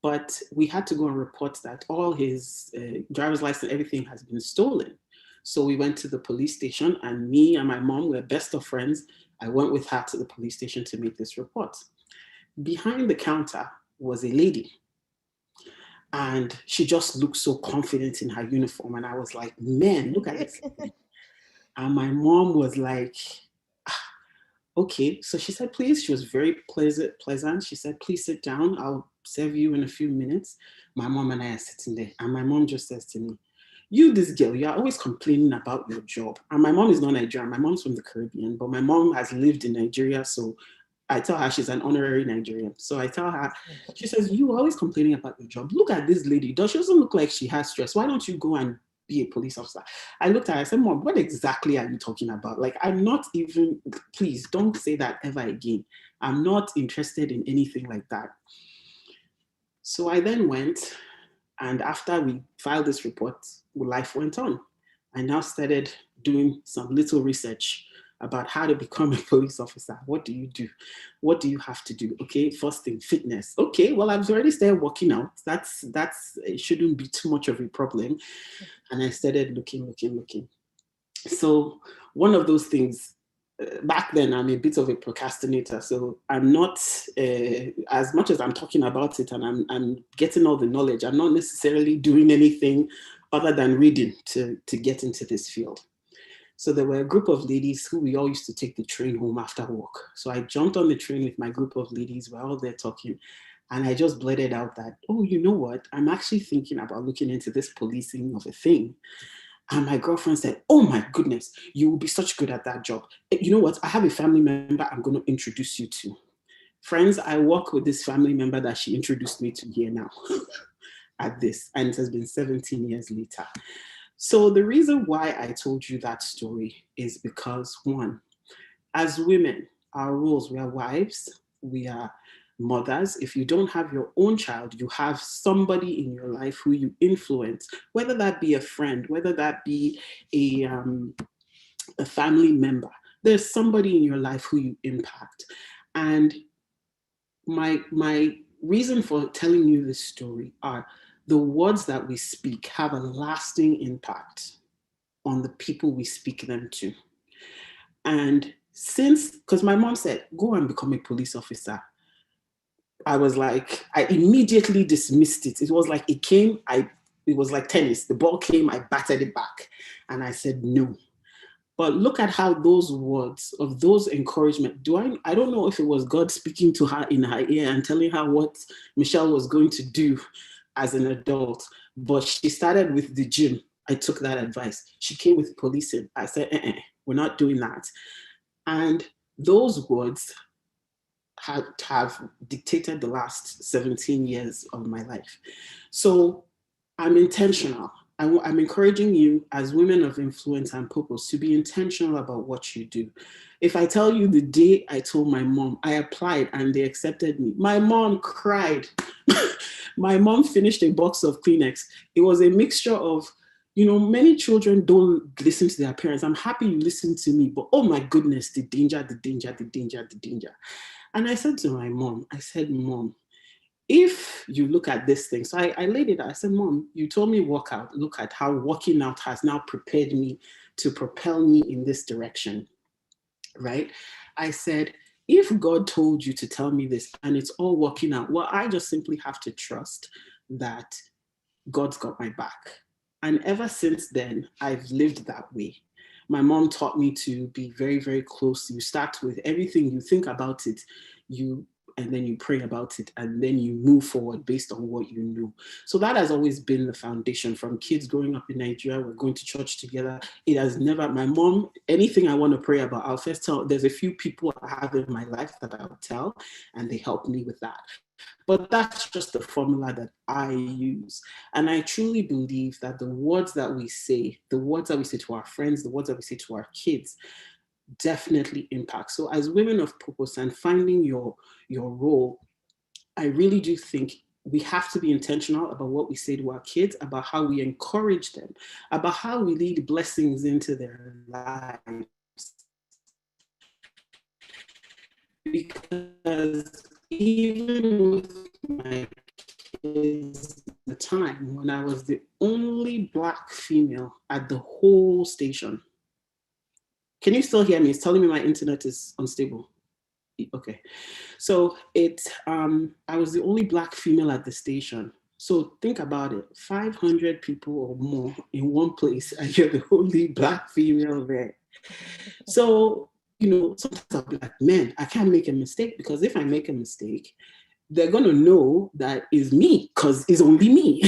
but we had to go and report that all his driver's license, everything has been stolen. So we went to the police station, and me and my mom were best of friends. I went with her to the police station to make this report. Behind the counter was a lady, and she just looked so confident in her uniform. And I was like, man, look at this. And my mom was like, okay. So she said, please, she was very pleasant. She said, please sit down. I'll serve you in a few minutes. My mom and I are sitting there. And my mom just says to me, you, this girl, you are always complaining about your job. And my mom is not Nigerian. My mom's from the Caribbean, but my mom has lived in Nigeria. So I tell her she's an honorary Nigerian. So I tell her, she says, you are always complaining about your job. Look at this lady. She doesn't look like she has stress. Why don't you go and be a police officer? I looked at her, I said, Mom, what exactly are you talking about? Like, I'm not even, please don't say that ever again. I'm not interested in anything like that. So I then went, and after we filed this report, life went on. I now started doing some little research about how to become a police officer. What do you do? What do you have to do? Okay, first thing, fitness. Okay, well, I've already started working out. That's it shouldn't be too much of a problem. And I started looking. So one of those things, back then, I'm a bit of a procrastinator. So I'm not, as much as I'm talking about it and I'm getting all the knowledge, I'm not necessarily doing anything other than reading to get into this field. So there were a group of ladies who we all used to take the train home after work. So I jumped on the train with my group of ladies. We're all there talking. And I just blurted out that, oh, you know what? I'm actually thinking about looking into this policing of a thing. And my girlfriend said, oh my goodness, you will be such good at that job. You know what? I have a family member I'm going to introduce you to. Friends, I work with this family member that she introduced me to here now at this. And it has been 17 years later. So the reason why I told you that story is because, one, as women, our roles, we are wives, we are mothers. If you don't have your own child, you have somebody in your life who you influence, whether that be a friend, whether that be a family member. There's somebody in your life who you impact. And my reason for telling you this story are the words that we speak have a lasting impact on the people we speak them to. And because my mom said, go and become a police officer, I was like, I immediately dismissed it. It was like it came, it was like tennis. The ball came, I batted it back. And I said, no. But look at how those words of those encouragement, I don't know if it was God speaking to her in her ear and telling her what Michelle was going to do as an adult. But she started with the gym. I took that advice. She came with policing. I said, we're not doing that. And those words have dictated the last 17 years of my life. So I'm intentional. I'm encouraging you as women of influence and purpose to be intentional about what you do. If I tell you the day I told my mom, I applied and they accepted me, my mom cried. My mom finished a box of Kleenex. It was a mixture of, many children don't listen to their parents. I'm happy you listen to me, but oh my goodness, the danger, the danger, the danger, the danger. And I said to my mom, Mom, if you look at this thing, so I laid it out. I said, Mom, you told me work out. Look at how working out has now prepared me to propel me in this direction, right? I said, if God told you to tell me this and it's all working out, well, I just simply have to trust that God's got my back. And ever since then, I've lived that way. My mom taught me to be very, very close. You start with everything, you think about it, and then you pray about it, and then you move forward based on what you know. So that has always been the foundation. From kids growing up in Nigeria, we're going to church together. It has never, my mom, anything I want to pray about, I'll first tell, there's a few people I have in my life that I'll tell, and they help me with that. But that's just the formula that I use. And I truly believe that the words that we say, the words that we say to our friends, the words that we say to our kids, definitely impact. So as women of purpose and finding your role, I really do think we have to be intentional about what we say to our kids, about how we encourage them, about how we lead blessings into their lives. Because even with my is the time when I was the only Black female at the whole station. Can you still hear me? It's telling me my internet is unstable. Okay. So I was the only Black female at the station. So think about it, 500 people or more in one place, and you're the only Black female there. So, sometimes I'll be like, man, I can't make a mistake, because if I make a mistake, they're going to know that it's me, because it's only me.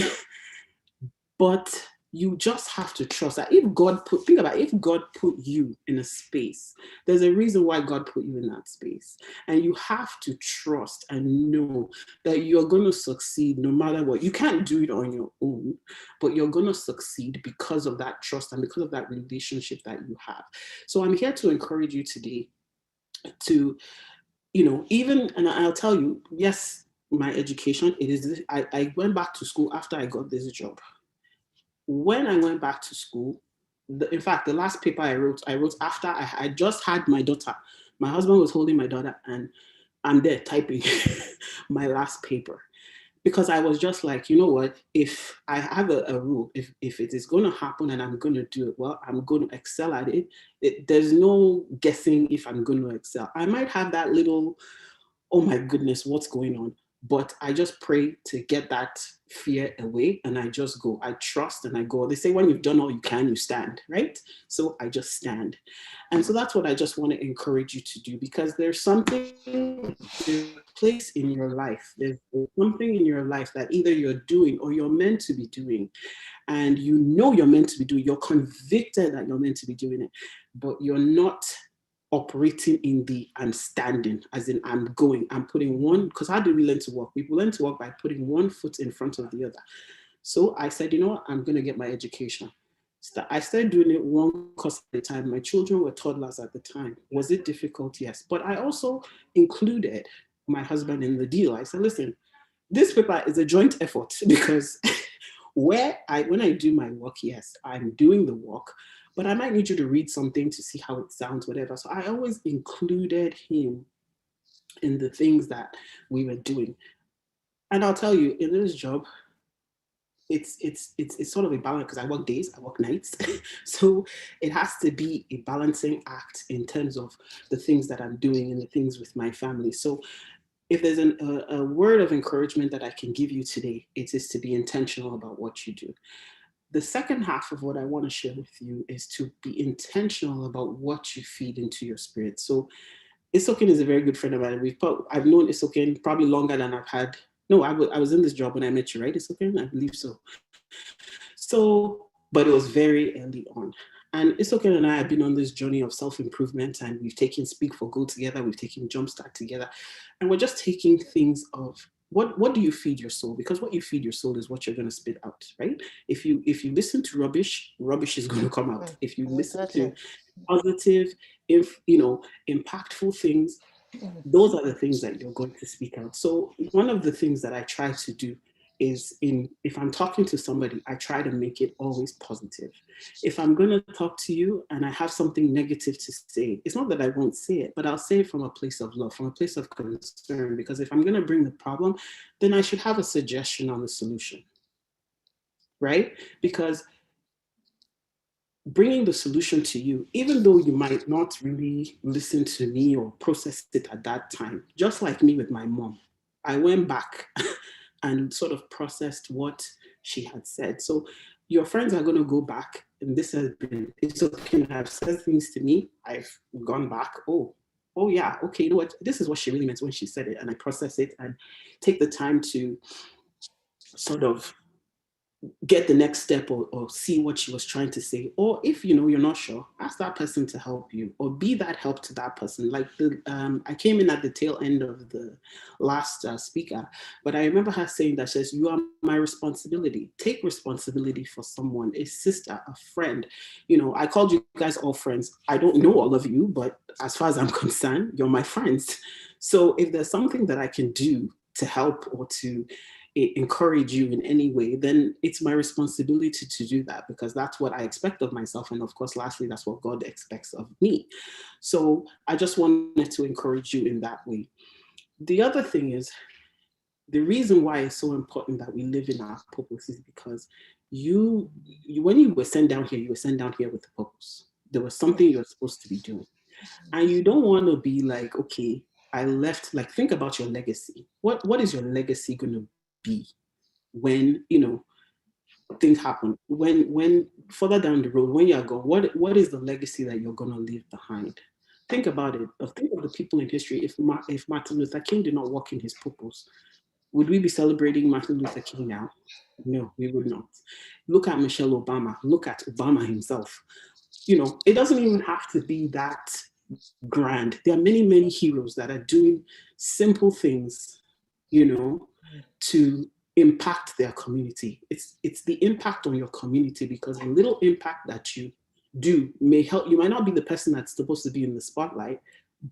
But you just have to trust that think about it, if God put you in a space, there's a reason why God put you in that space. And you have to trust and know that you're going to succeed no matter what. You can't do it on your own, but you're going to succeed because of that trust and because of that relationship that you have. So I'm here to encourage you today to, and I'll tell you, yes, my education, I went back to school after I got this job. When I went back to school, in fact, the last paper I wrote after I just had my daughter. My husband was holding my daughter, and I'm there typing my last paper, because I was just like, you know what? If I have a rule, if it is going to happen and I'm going to do it well, I'm going to excel at it. There's no guessing if I'm going to excel. I might have that little, oh my goodness, what's going on? But I just pray to get that fear away, and I just go. I trust and I go. They say when you've done all you can, you stand, right? So I just stand. And so that's what I just want to encourage you to do, because there's a place in your life. There's something in your life that either you're doing or you're meant to be doing. And you're meant to be doing, you're convicted that you're meant to be doing it, but you're not operating in the I'm standing, as in I'm going, I'm putting one, because how do we learn to walk? We learn to walk by putting one foot in front of the other. So I said, you know what, I'm going to get my education. I started doing it one course at a time. My children were toddlers at the time. Was it difficult? Yes. But I also included my husband in the deal. I said, listen, this paper is a joint effort, because when I do my work, yes, I'm doing the work, but I might need you to read something to see how it sounds, whatever. So I always included him in the things that we were doing. And I'll tell you, in this job, it's sort of a balance, because I work days, I work nights. So it has to be a balancing act in terms of the things that I'm doing and the things with my family. So if there's a word of encouragement that I can give you today, it is to be intentional about what you do. The second half of what I want to share with you is to be intentional about what you feed into your spirit. So Isokin is a very good friend of mine. I've known Isokin probably longer than I've had. No, I was in this job when I met you, right, Isokin? I believe so. So, but it was very early on. And Isokin and I have been on this journey of self-improvement, and we've taken Speak for Good together, we've taken Jumpstart together, and we're just taking things of what do you feed your soul? Because what you feed your soul is what you're going to spit out, right? If you listen to rubbish is going to come out. If you listen to positive, impactful things, those are the things that you're going to speak out. So one of the things that I try to do is if I'm talking to somebody, I try to make it always positive. If I'm going to talk to you and I have something negative to say, it's not that I won't say it, but I'll say it from a place of love, from a place of concern, because if I'm going to bring the problem, then I should have a suggestion on the solution, right? Because bringing the solution to you, even though you might not really listen to me or process it at that time, just like me with my mom, I went back and sort of processed what she had said. So your friends are going to go back, and this has been, it's okay, have said things to me, I've gone back, oh yeah, okay, you know what, this is what she really meant when she said it, and I process it and take the time to sort of get the next step, or see what she was trying to say. Or if you're not sure, ask that person to help you, or be that help to that person. Like I came in at the tail end of the last speaker, but I remember her saying that, says, you are my responsibility. Take responsibility for someone, a sister, a friend. I called you guys all friends. I don't know all of you, but as far as I'm concerned, you're my friends. So if there's something that I can do to help or to encourage you in any way, then it's my responsibility to do that, because that's what I expect of myself. And of course, lastly, that's what God expects of me. So I just wanted to encourage you in that way. The other thing is, the reason why it's so important that we live in our purpose is because you when you were sent down here, you were sent down here with a purpose. There was something you're supposed to be doing. And you don't want to be like, okay, I left, like think about your legacy. What is your legacy gonna be when, things happen? When further down the road, when you're gone, what is the legacy that you're gonna leave behind? Think about it. Think of the people in history. If Martin Luther King did not walk in his purpose, would we be celebrating Martin Luther King now? No, we would not. Look at Michelle Obama. Look at Obama himself. It doesn't even have to be that grand. There are many, many heroes that are doing simple things, to impact their community. It's the impact on your community, because a little impact that you do may help. You might not be the person that's supposed to be in the spotlight,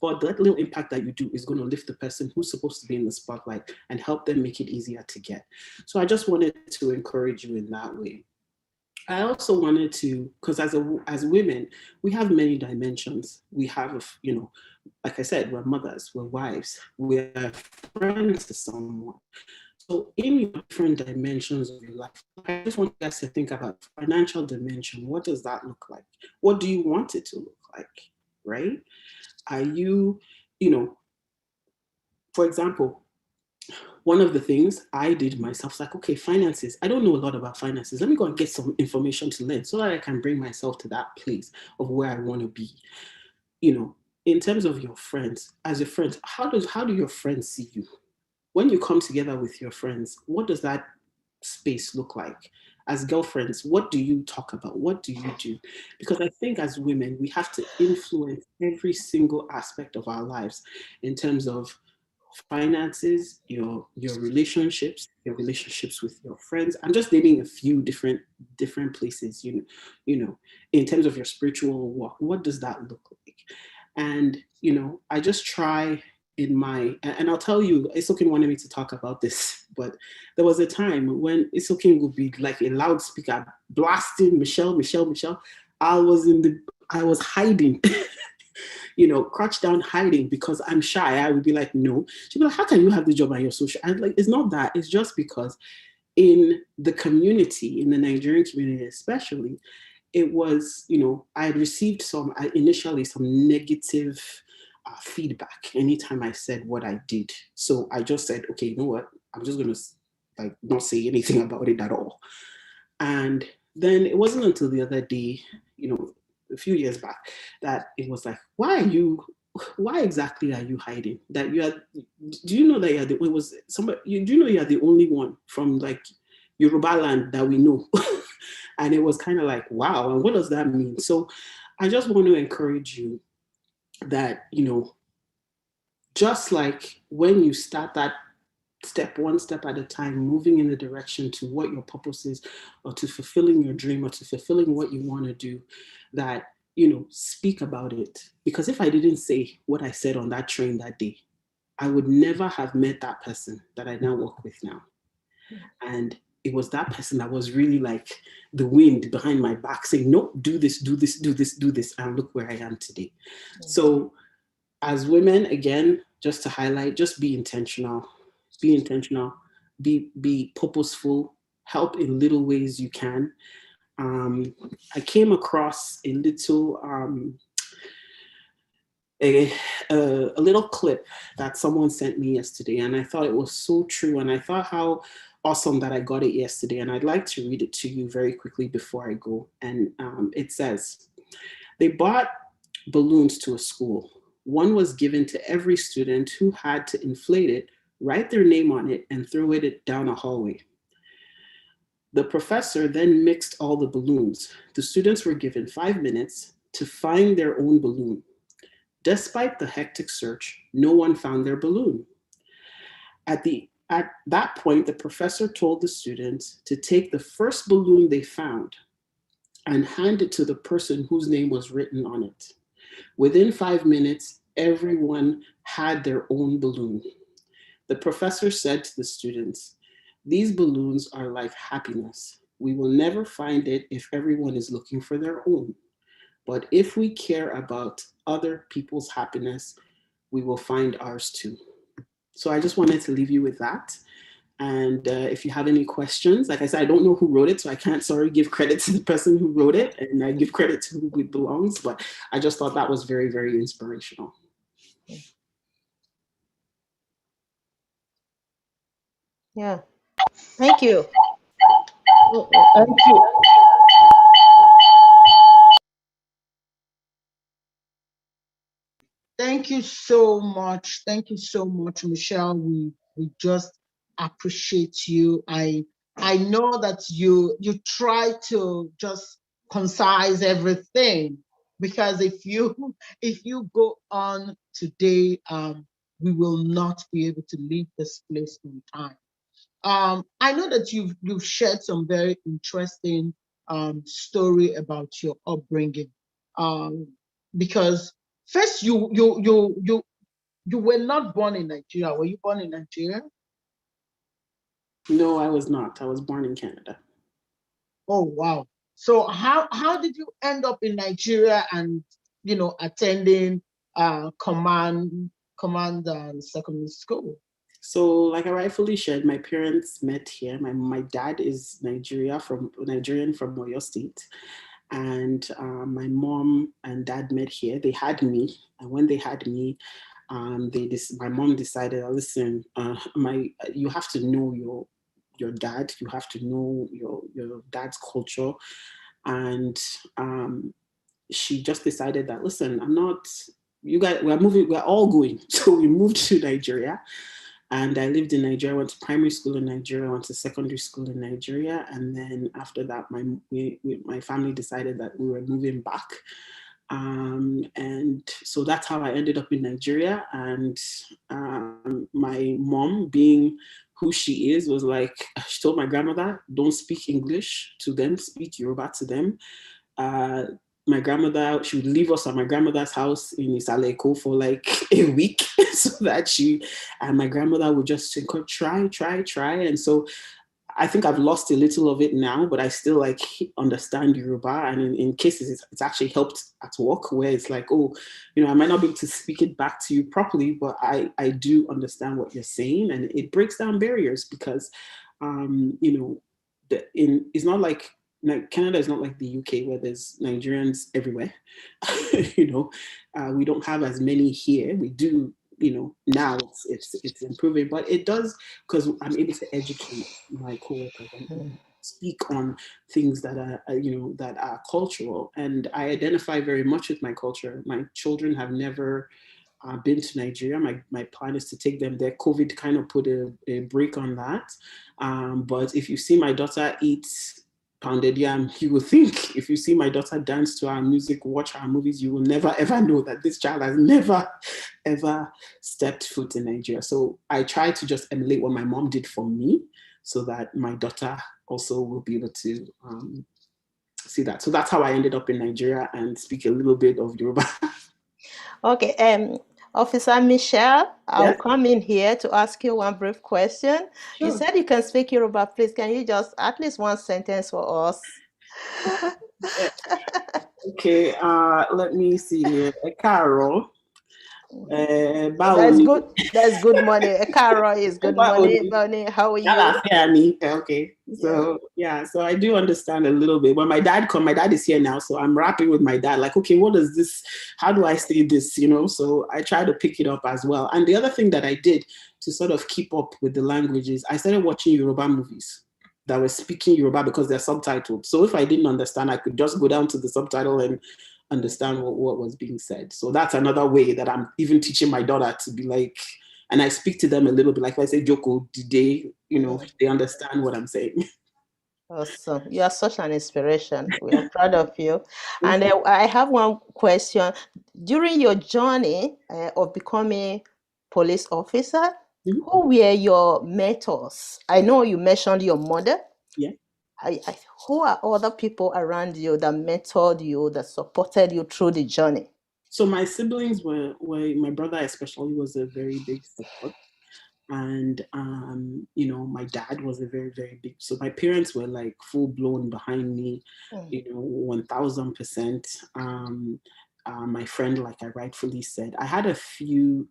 but that little impact that you do is going to lift the person who's supposed to be in the spotlight and help them make it easier to get. So I just wanted to encourage you in that way. I also wanted to, because as women, we have many dimensions. We have, like I said, we're mothers, we're wives, we're friends to someone. So in your different dimensions of your life, I just want you guys to think about financial dimension. What does that look like? What do you want it to look like, right? Are you, for example, one of the things I did myself is like, okay, finances. I don't know a lot about finances. Let me go and get some information to learn so that I can bring myself to that place of where I want to be. In terms of your friends, as your friends, how do your friends see you? When you come together with your friends, what does that space look like? As girlfriends, what do you talk about? What do you do? Because I think as women, we have to influence every single aspect of our lives in terms of finances, your relationships, with your friends. I'm just naming a few different places, in terms of your spiritual walk. What does that look like? And I just try in my, and I'll tell you, Isokin wanted me to talk about this, but there was a time when Isokin would be like a loudspeaker blasting Michelle. I was hiding. Crouch down hiding because I'm shy. I would be like, no. She'd be like, how can you have the job and you're so shy? I'm like, it's not that. It's just because in the community, in the Nigerian community especially, it was, I had received initially some negative feedback anytime I said what I did. So I just said, okay, you know what? I'm just going to not say anything about it at all. And then it wasn't until the other day, a few years back, that it was like, why exactly are you hiding? That do you know that you're the only one from like Yoruba land that we know? And it was kind of like, wow, and what does that mean? So I just want to encourage you that, just like when you start that one step at a time, moving in the direction to what your purpose is, or to fulfilling your dream, or to fulfilling what you want to do, that, speak about it. Because if I didn't say what I said on that train that day, I would never have met that person that I now work with now. And it was that person that was really like the wind behind my back saying, no, do this, do this, do this, do this. And look where I am today. So as women, again, just to highlight, just be intentional, be purposeful, help in little ways you can. I came across a little, a little clip that someone sent me yesterday, and I thought it was so true, and I thought how awesome that I got it yesterday, and I'd like to read it to you very quickly before I go. And it says, they bought balloons to a school. One was given to every student who had to inflate it, write their name on it, and throw it down a hallway. The professor then mixed all the balloons. The students were given 5 minutes to find their own balloon. Despite the hectic search, no one found their balloon. At that point, the professor told the students to take the first balloon they found and hand it to the person whose name was written on it. Within 5 minutes, everyone had their own balloon. The professor said to the students, these balloons are like happiness. We will never find it if everyone is looking for their own. But if we care about other people's happiness, we will find ours too. So I just wanted to leave you with that. And if you have any questions, like I said, I don't know who wrote it, so I can't, sorry, give credit to the person who wrote it, and I give credit to who it belongs, but I just thought that was very, very inspirational. Yeah. Thank you. Thank you. Thank you so much. Thank you so much, Michelle. We just appreciate you. I know that you try to just concise everything, because if you go on today, we will not be able to leave this place on time. I know that you've shared some very interesting story about your upbringing, um, because first you were not born in Nigeria. Were you born in Nigeria? No, I was not. I was born in Canada. Oh wow! So how did you end up in Nigeria and attending command secondary school? So, like I rightfully shared, my parents met here. My dad is Nigerian from Oyo State, and my mom and dad met here. They had me, and when they had me, my mom decided, listen, you have to know your dad. You have to know your dad's culture, and she just decided that, listen, I'm not. You guys, we're moving. We're all going. So we moved to Nigeria, and I lived in Nigeria. I went to primary school in Nigeria. I went to secondary school in Nigeria, and then after that, my family decided that we were moving back, and so that's how I ended up in Nigeria. And my mom, being who she is, was like, she told my grandmother, don't speak English to them, speak Yoruba to them. uh, my grandmother, she would leave us at my grandmother's house in Isaleko for like a week so that and my grandmother would just try. And so I think I've lost a little of it now, but I still like understand Yoruba. And in cases, it's actually helped at work where it's like, oh, I might not be able to speak it back to you properly, but I do understand what you're saying. And it breaks down barriers because, it's not like Canada is not like the UK where there's Nigerians everywhere. We don't have as many here. We do, now it's improving, but it does because I'm able to educate my coworkers and speak on things that are, that are cultural. And I identify very much with my culture. My children have never been to Nigeria. My plan is to take them there. COVID kind of put a break on that. But if you see my daughter eat pounded yam, you will think, if you see my daughter dance to our music, watch our movies, you will never ever know that this child has never ever stepped foot in Nigeria. So I try to just emulate what my mom did for me so that my daughter also will be able to see that. So that's how I ended up in Nigeria and speak a little bit of Yoruba. Okay, Officer Michelle, I'll Yes? come in here to ask you one brief question. Sure. You said you can speak Yoruba. Please, can you just at least one sentence for us? Okay, let me see here. Carol. That's good money. A car is good money. How are you? Okay. So so I do understand a little bit. When my dad is here now, so I'm rapping with my dad, like, okay, what is this? How do I say this? So I try to pick it up as well. And the other thing that I did to sort of keep up with the languages, I started watching Yoruba movies that were speaking Yoruba because they're subtitled. So if I didn't understand, I could just go down to the subtitle and understand what was being said. So that's another way that I'm even teaching my daughter to be like, and I speak to them a little bit, like if I say Joko, did they, they understand what I'm saying. Awesome. You are such an inspiration. We are proud of you. And I have one question. During your journey of becoming police officer, who were your mentors? I know you mentioned your mother. Yeah. Who are other people around you that mentored you, that supported you through the journey? So my siblings were my brother especially was a very big support. And my dad was a very, very big, so my parents were like full blown behind me, 1000%. My friend, like I rightfully said, I have a few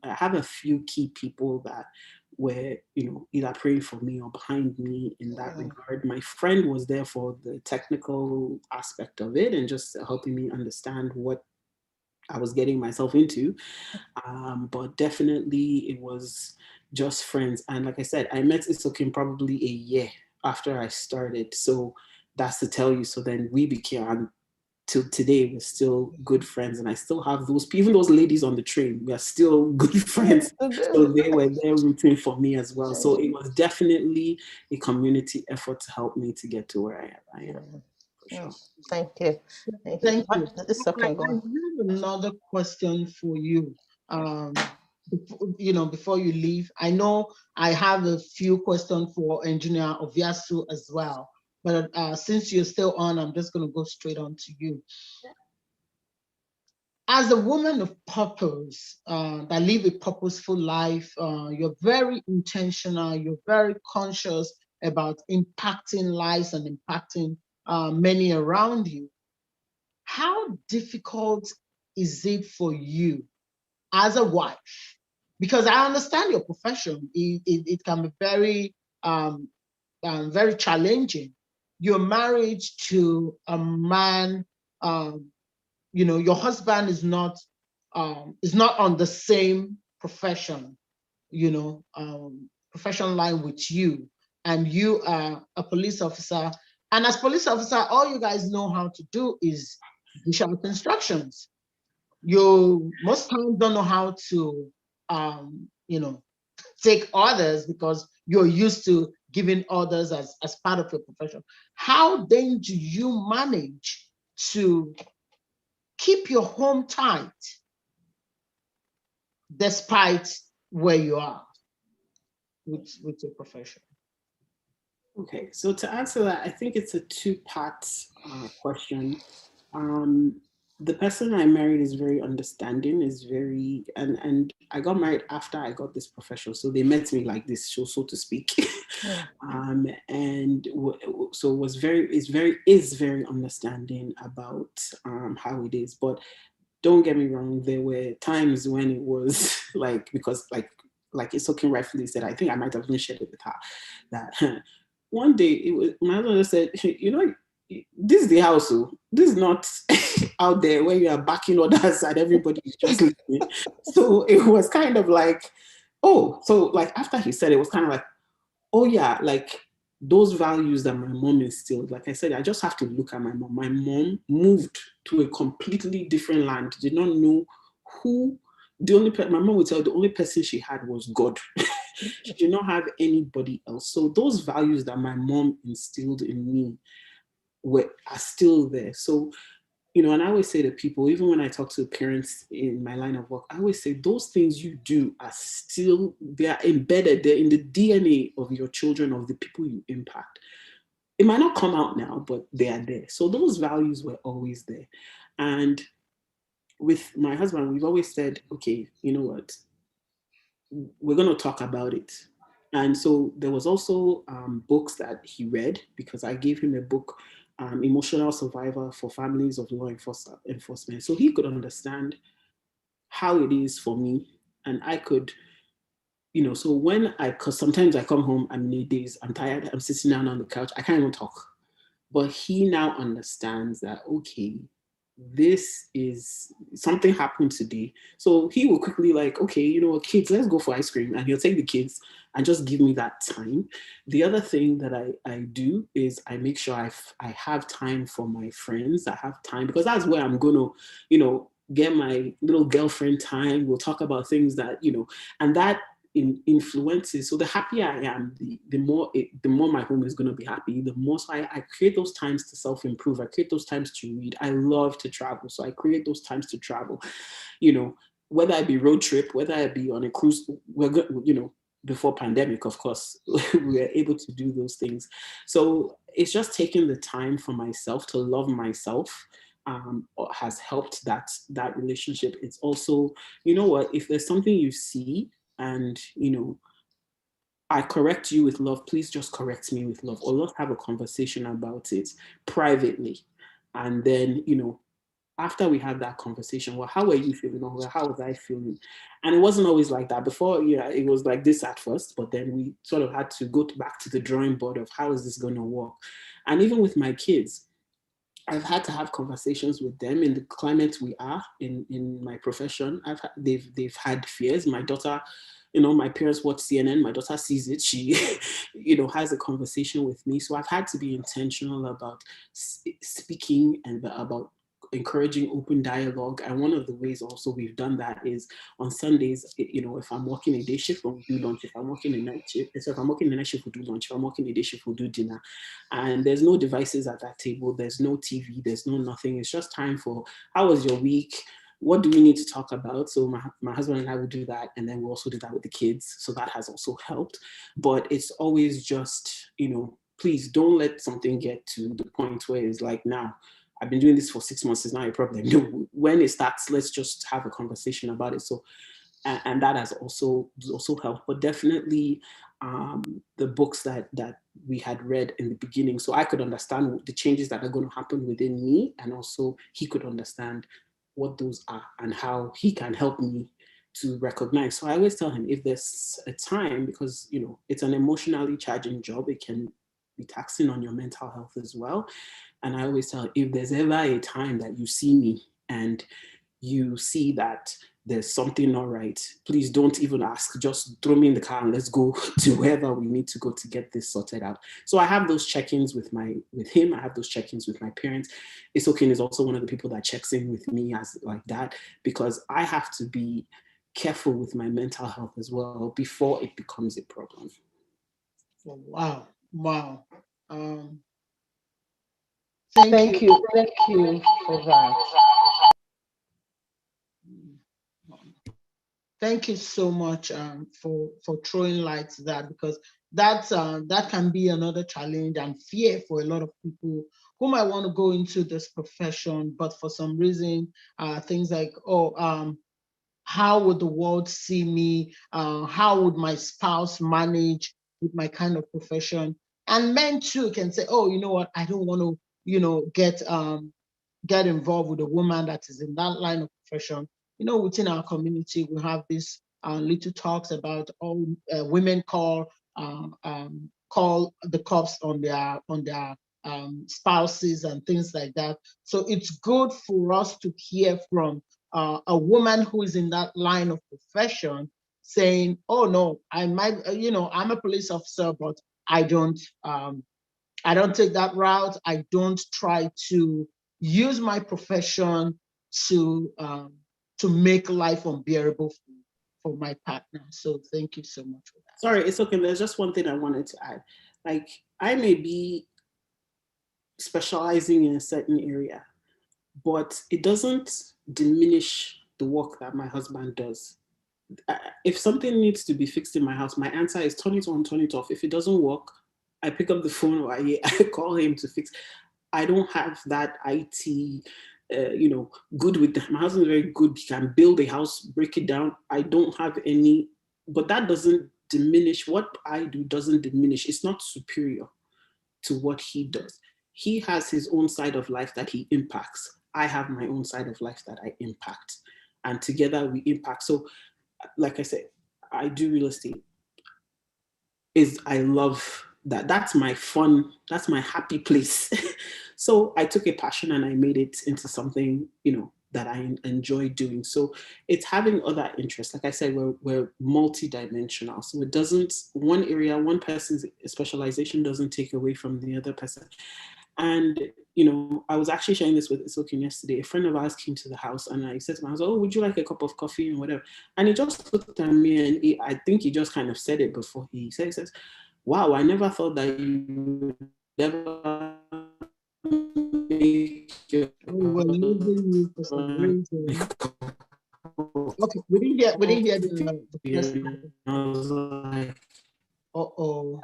key people that were, either praying for me or behind me in that regard. My friend was there for the technical aspect of it and just helping me understand what I was getting myself into. But definitely it was just friends. And like I said, I met Isokin probably a year after I started. So that's to tell you. So then we became, till today, we're still good friends. And I still have even those ladies on the train, we are still good friends. So they were there rooting for me as well. So it was definitely a community effort to help me to get to where I am. For sure. Thank you. Thank you. It's okay, go I on. have another question for you. Before you leave, I know I have a few questions for Engineer Oviasu as well, but since you're still on, I'm just going to go straight on to you. As a woman of purpose, that live a purposeful life, you're very intentional, you're very conscious about impacting lives and impacting many around you. How difficult is it for you as a wife? Because I understand your profession, it can be very challenging. You're married to a man, your husband is not on the same profession, profession line with you, and you are a police officer. And as police officer, all you guys know how to do is dish out instructions. You most times don't know how to, take orders because you're used to giving orders as part of your profession. How then do you manage to keep your home tight despite where you are with your profession? Okay, so to answer that, I think it's a two-part question. The person I married is very understanding, and I got married after I got this profession, so they met me like this, so to speak. And so is very understanding about how it is. But don't get me wrong, there were times when it was because Isokin rightfully said, I think I might have even shared it with her, that one day my mother said, this is the house, this is not out there where you are backing orders and everybody is just listening. So it was kind of like, after he said it was kind of like, oh yeah, those values that my mom instilled. Like I said, I just have to look at my mom. My mom moved to a completely different land, did not know who. My mom would tell the only person she had was God. She did not have anybody else. So those values that my mom instilled in me are still there. So, and I always say to people, even when I talk to parents in my line of work, I always say those things you do they are embedded, they're in the DNA of your children, of the people you impact. It might not come out now, but they are there. So those values were always there. And with my husband, we've always said, okay, you know what? We're going to talk about it. And so there was also books that he read, because I gave him a book, Emotional Survivor for Families of Law Enforcement. So he could understand how it is for me. And I could, so because sometimes I come home, I'm in days, I'm tired, I'm sitting down on the couch, I can't even talk. But he now understands that, okay, this is something happened today. So he will quickly okay, kids, let's go for ice cream. And he'll take the kids and just give me that time. The other thing that I do is I make sure I have time for my friends. I have time, because that's where I'm going to, get my little girlfriend time. We'll talk about things that, and that influences. So the happier I am, the more my home is going to be happy. The more, so I create those times to self-improve. I create those times to read. I love to travel, so I create those times to travel. Whether I be road trip, whether I be on a cruise, before pandemic, of course, we were able to do those things. So it's just taking the time for myself to love myself. Has helped that relationship. It's also, if there's something you see and I correct you with love, please just correct me with love, or let's have a conversation about it privately. And then after we had that conversation, well, how were you feeling? Or well, how was I feeling? And it wasn't always like that. Before, yeah, it was like this at first, but then we sort of had to go back to the drawing board of how is this going to work? And even with my kids, I've had to have conversations with them in the climate we are in my profession. They've had fears. My daughter, my parents watch CNN. My daughter sees it. She, has a conversation with me. So I've had to be intentional about speaking and about encouraging open dialogue. And one of the ways also we've done that is on Sundays, if I'm working a day shift, we'll do lunch. If I'm working a night shift, so if I'm working a night shift, we'll do lunch. If I'm working a day shift, we'll do dinner. And there's no devices at that table. There's no TV. There's no nothing. It's just time for, how was your week? What do we need to talk about? So my husband and I will do that. And then we'll also do that with the kids. So that has also helped. But it's always just, please don't let something get to the point where it's like, now, I've been doing this for 6 months, it's not a problem. No, when it starts, let's just have a conversation about it. So, and that has also helped. But definitely the books that we had read in the beginning, so I could understand the changes that are going to happen within me, and also he could understand what those are and how he can help me to recognize. So I always tell him, if there's a time, because it's an emotionally charging job, it can be taxing on your mental health as well. And I always tell, if there's ever a time that you see me and you see that there's something not right, please don't even ask. Just throw me in the car and let's go to wherever we need to go to get this sorted out. So I have those check-ins with him. I have those check-ins with my parents. Isokin is also one of the people that checks in with me as like that, because I have to be careful with my mental health as well before it becomes a problem. Wow. Thank you for that. Thank you so much for throwing light to that, because that can be another challenge and fear for a lot of people who might want to go into this profession, but for some reason things like, how would the world see me? How would my spouse manage with my kind of profession? And men too can say, oh, you know what, I don't want to get involved with a woman that is in that line of profession. Within our community, we have these little talks about all women call the cops on their spouses and things like that. So it's good for us to hear from a woman who is in that line of profession saying, oh no, I might, I'm a police officer, but I don't take that route. I don't try to use my profession to make life unbearable for my partner. So thank you so much for that. Sorry, it's okay. There's just one thing I wanted to add. Like, I may be specializing in a certain area, but it doesn't diminish the work that my husband does. If something needs to be fixed in my house, my answer is turn it on, turn it off. If it doesn't work, I pick up the phone or I call him to fix. I don't have that IT, good with that. My husband is very good. He can build a house, break it down. I don't have any, but that doesn't diminish what I do. Doesn't diminish. It's not superior to what he does. He has his own side of life that he impacts. I have my own side of life that I impact, and together we impact. So, like I said, I do real estate. I love that. That's my fun. That's my happy place. So I took a passion and I made it into something, that I enjoy doing. So it's having other interests. Like I said, we're multi-dimensional. So it doesn't, one area, one person's specialization doesn't take away from the other person. And, I was actually sharing this with Isokin yesterday. A friend of ours came to the house and I said to him, I was like, oh, would you like a cup of coffee and whatever? And he just looked at me and I think he just kind of said it before he says, wow, I never thought that you would ever make your We were losing you for some reason. Okay, we didn't hear the first part. I was like, uh-oh.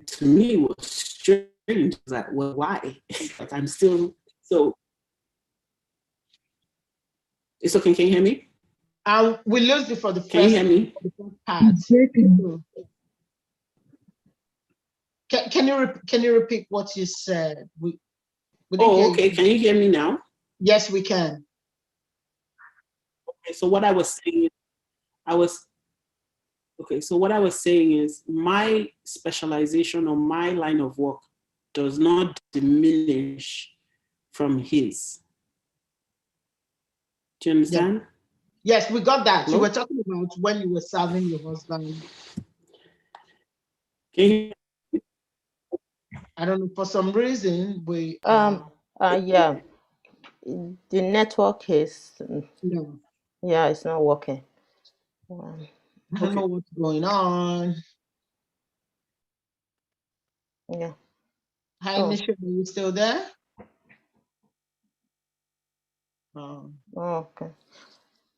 To me, it was strange. I was like, well, why? Like, I'm still, so. It's okay, can you hear me? We lost you for the first, can you hear me? The first part. Can you repeat what you said? We didn't hear okay. you. Can you hear me now? Yes, we can. So what I was saying, so what I was saying is my specialization or my line of work does not diminish from his. Do you understand? Yes, we got that. Hello? You were talking about when you were serving your husband. Can I don't know, for some reason, Yeah, the network is, no, yeah, it's not working. I don't know what's going on. Yeah. Hi, Nisha, are you still there? Okay.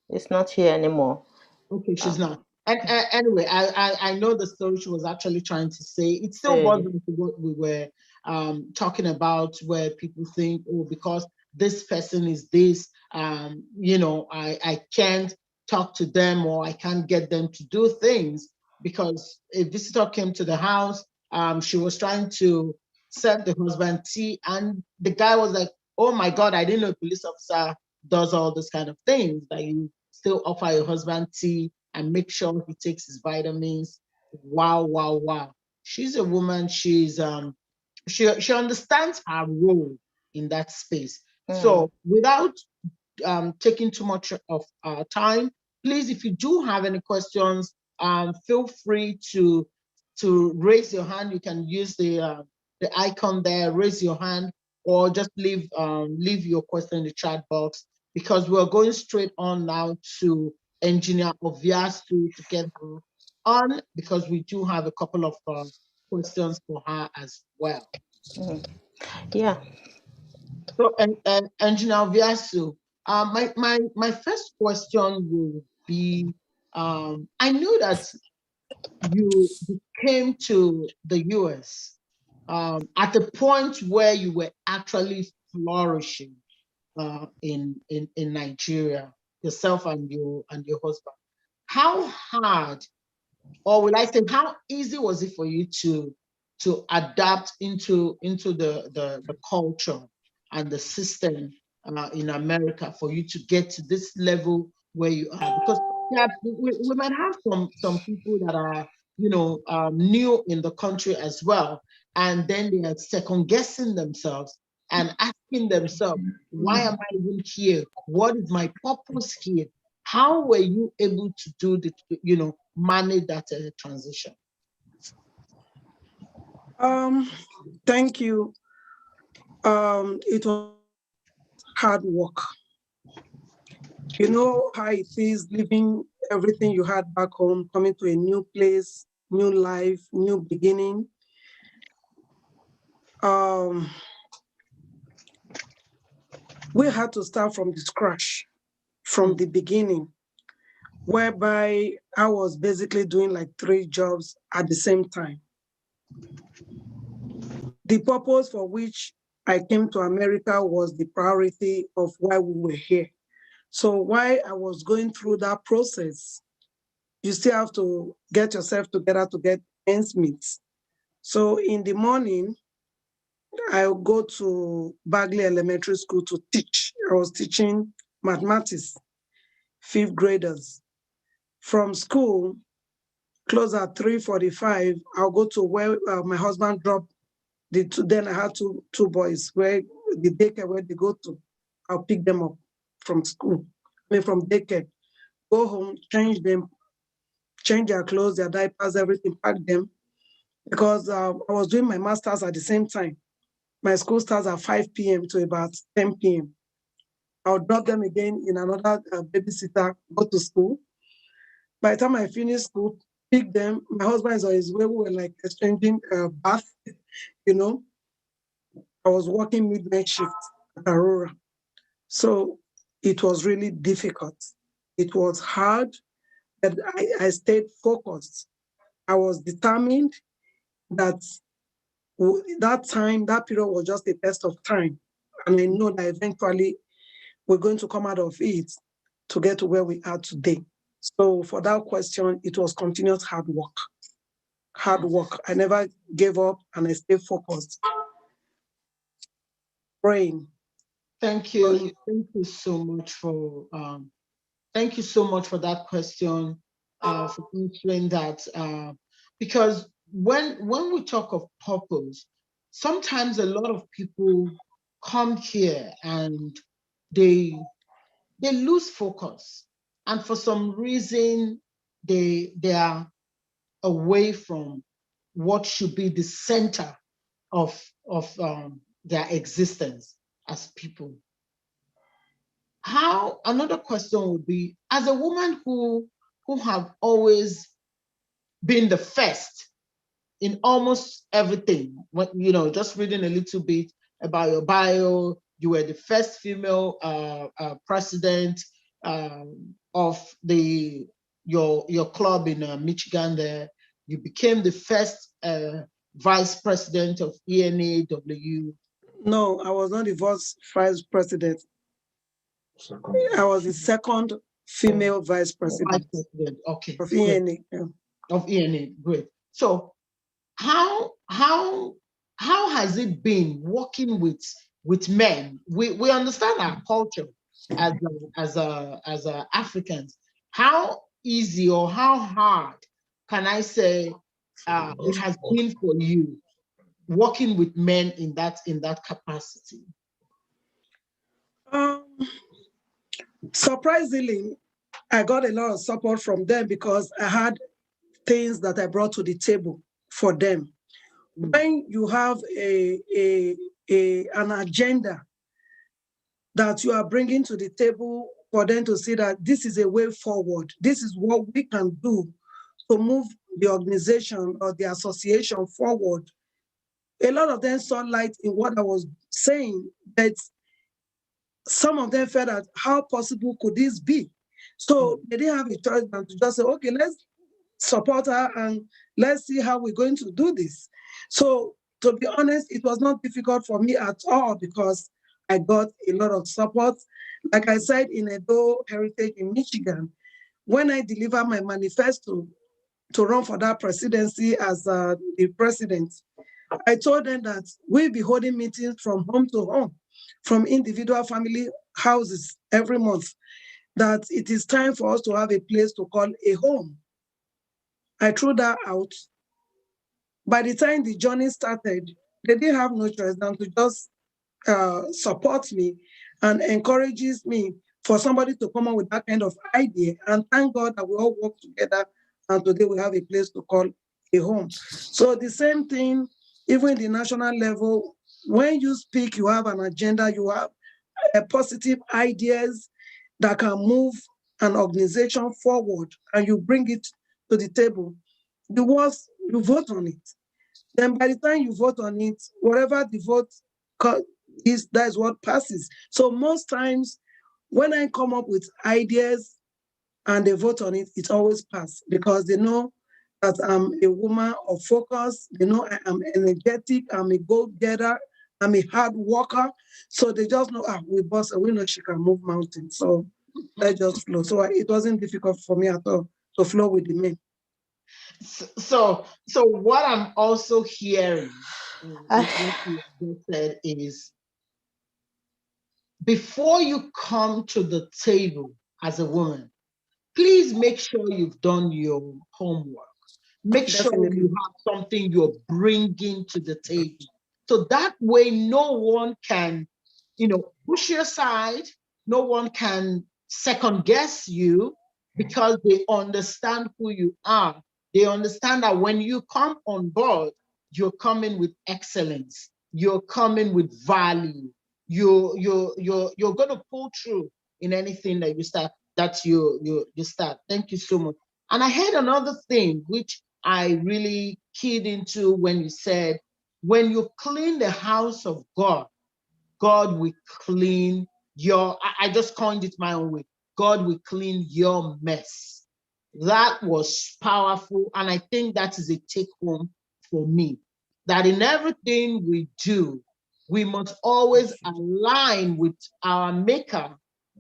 It's not here anymore. Okay, she's not. And anyway, I know the story she was actually trying to say. It still bothers me to what we were talking about, where people think, oh, because this person is this, I can't talk to them or I can't get them to do things. Because a visitor came to the house, she was trying to serve the husband tea, and the guy was like, oh my God, I didn't know a police officer does all this kind of things, that you still offer your husband tea and make sure he takes his vitamins. Wow, wow, wow. She's a woman. She's she understands her role in that space. So without taking too much of our time, please, if you do have any questions, feel free to raise your hand. You can use the icon there, raise your hand, or just leave your question in the chat box, because we're going straight on now to Engineer Oviasu to get her on, because we do have a couple of questions for her as well. Yeah. So, Engineer Oviasu, my first question will be, I knew that you came to the US at a point where you were actually flourishing in Nigeria, yourself and your husband. How hard, or will I say, how easy was it for you to adapt into the culture and the system in America, for you to get to this level where you are? Because yeah, we might have some people that are new in the country as well, and then they are second guessing themselves and asking themselves, why am I even here? What is my purpose here? How were you able to do manage that transition? Thank you. It was hard work. You know how it is leaving everything you had back home, coming to a new place, new life, new beginning. We had to start from the scratch, from the beginning, whereby I was basically doing like 3 jobs at the same time. The purpose for which I came to America was the priority of why we were here. So while I was going through that process, you still have to get yourself together to get ends meet. So in the morning, I'll go to Bagley Elementary School to teach. I was teaching mathematics, 5th graders. From school, close at 3:45, I'll go to where my husband dropped the two. Then I had two boys where the daycare where they go to. I'll pick them up from school. From daycare, go home, change them, change their clothes, their diapers, everything, pack them. Because I was doing my master's at the same time. My school starts at 5 p.m. to about 10 p.m. I'll drop them again in another babysitter, go to school. By the time I finish school, pick them. My husband is on his way. We were like exchanging bath, I was working midnight shift at Aurora. So it was really difficult. It was hard, but I stayed focused. I was determined that that period was just a test of time. And I know that eventually we're going to come out of it to get to where we are today. So for that question, it was continuous hard work. Hard work. I never gave up and I stayed focused. Praying. Thank you. Thank you so much Thank you so much for that question, for answering that. Because when we talk of purpose, sometimes a lot of people come here and they lose focus, and for some reason they are away from what should be the center of their existence as people. How Another question would be, as a woman who have always been the first in almost everything, just reading a little bit about your bio, you were the first female president of your club in Michigan. There, you became the first vice president of ENAW. No, I was not the vice president. I was the second female vice president Okay, of great. ENA. Yeah. Of ENA, great. So how has it been working with men? We understand our culture as Africans. How easy or how hard can I say it has been for you working with men in that capacity? Um, Surprisingly, I got a lot of support from them because I had things that I brought to the table for them. When you have an agenda that you are bringing to the table for them to see that this is a way forward, this is what we can do to move the organization or the association forward. A lot of them saw light in what I was saying, but some of them felt that how possible could this be? So they didn't have a choice than to just say, okay, let's support her and let's see how we're going to do this. So to be honest, it was not difficult for me at all because I got a lot of support. Like I said, in Edo Heritage in Michigan, when I delivered my manifesto to run for that presidency as the president, I told them that we'll be holding meetings from home to home, from individual family houses every month, that it is time for us to have a place to call a home. I threw that out. By the time the journey started, they didn't have no choice than to just support me and encourages me for somebody to come up with that kind of idea. And thank God that we all work together and today we have a place to call a home. So the same thing, even the national level, when you speak, you have an agenda, you have positive ideas that can move an organization forward and you bring it to the table. The worst, you vote on it. Then by the time you vote on it, whatever the vote is, that is what passes. So most times when I come up with ideas and they vote on it, it always passes because they know that I'm a woman of focus. They know I am energetic, I'm a go-getter, I'm a hard worker. So they just know, we boss, and we know she can move mountains. So I just flow. So it wasn't difficult for me at all to flow with the men. So what I'm also hearing with what you just said is, before you come to the table as a woman, please make sure you've done your homework. Make sure Definitely. you have something you're bringing to the table. So that way, no one can, push you aside. No one can second guess you because they understand who you are. They understand that when you come on board, you're coming with excellence. You're coming with value. You're going to pull through in anything that you start. You start. Thank you so much. And I heard another thing which I really keyed into when you said, when you clean the house of God, God will clean I just coined it my own way. God will clean your mess. That was powerful. And I think that is a take home for me, that in everything we do, we must always align with our maker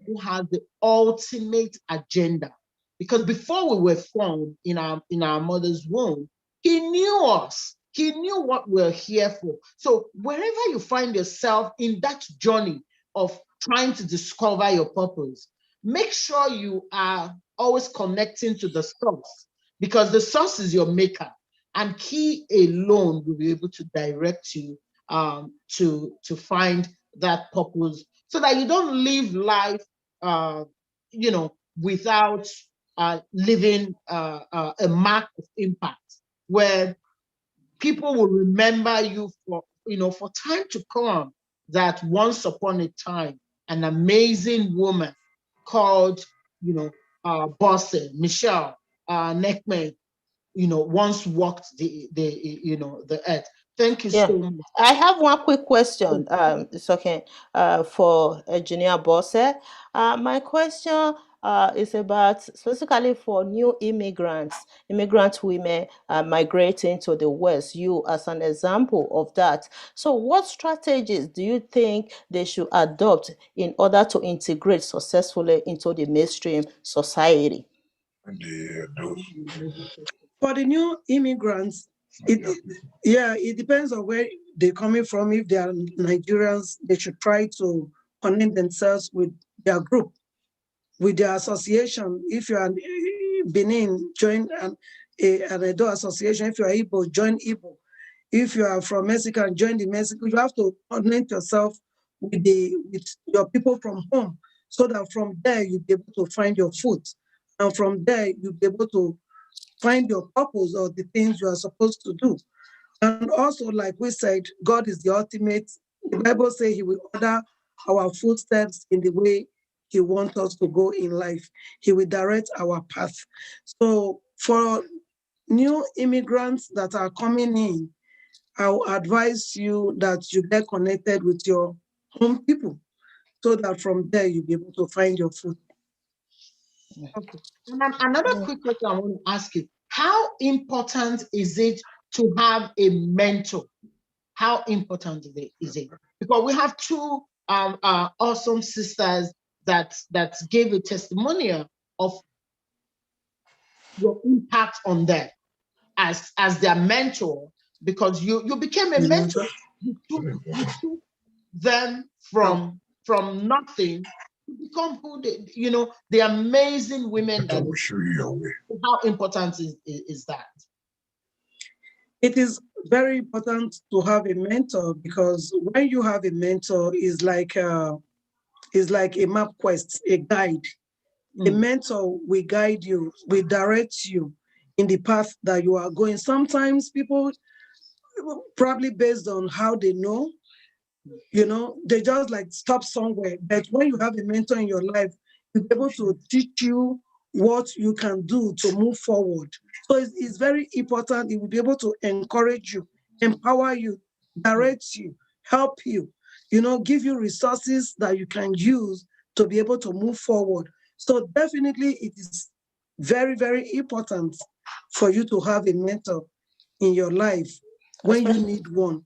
who has the ultimate agenda. Because before we were formed in our mother's womb, he knew us. He knew what we're here for. So wherever you find yourself in that journey of trying to discover your purpose, make sure you are always connecting to the source, because the source is your maker, and he alone will be able to direct you to find that purpose, so that you don't live life, without leaving a mark of impact, where people will remember you for time to come, that once upon a time, an amazing woman called, Bosse, Michelle Neckman, once walked the earth. Thank you Yeah. so much. I have one quick question. It's okay. For Engineer Bosse. My question is about specifically for new immigrant women migrating to the West. You as an example of that. So, what strategies do you think they should adopt in order to integrate successfully into the mainstream society? For the new immigrants, it depends on where they're coming from. If they are Nigerians, they should try to connect themselves with their group, with their association. If you are Benin, join an Edo association. If you are Igbo, join Igbo. If you are from Mexico, join the Mexico. You have to connect yourself with your people from home, so that from there you'll be able to find your food, and from there you'll be able to find your purpose or the things you are supposed to do. And also, like we said, God is the ultimate. The Bible says he will order our footsteps in the way he wants us to go in life. He will direct our path. So for new immigrants that are coming in, I will advise you that you get connected with your home people, so that from there you'll be able to find your food. Okay. And another quick question I want to ask you: how important is it to have a mentor? How important is it? Because we have two awesome sisters that gave a testimonial of your impact on them as their mentor, because you became a mentor. You took them from nothing to become who the amazing women that how important is that? It is very important to have a mentor, because when you have a mentor, is like a map quest, a guide. A mentor will guide you, will direct you in the path that you are going. Sometimes people, probably based on how they know, they just like stop somewhere. But when you have a mentor in your life, you're able to teach you what you can do to move forward. So it's very important. It will be able to encourage you, empower you, direct you, help you, give you resources that you can use to be able to move forward. So definitely it is very, very important for you to have a mentor in your life when you need one.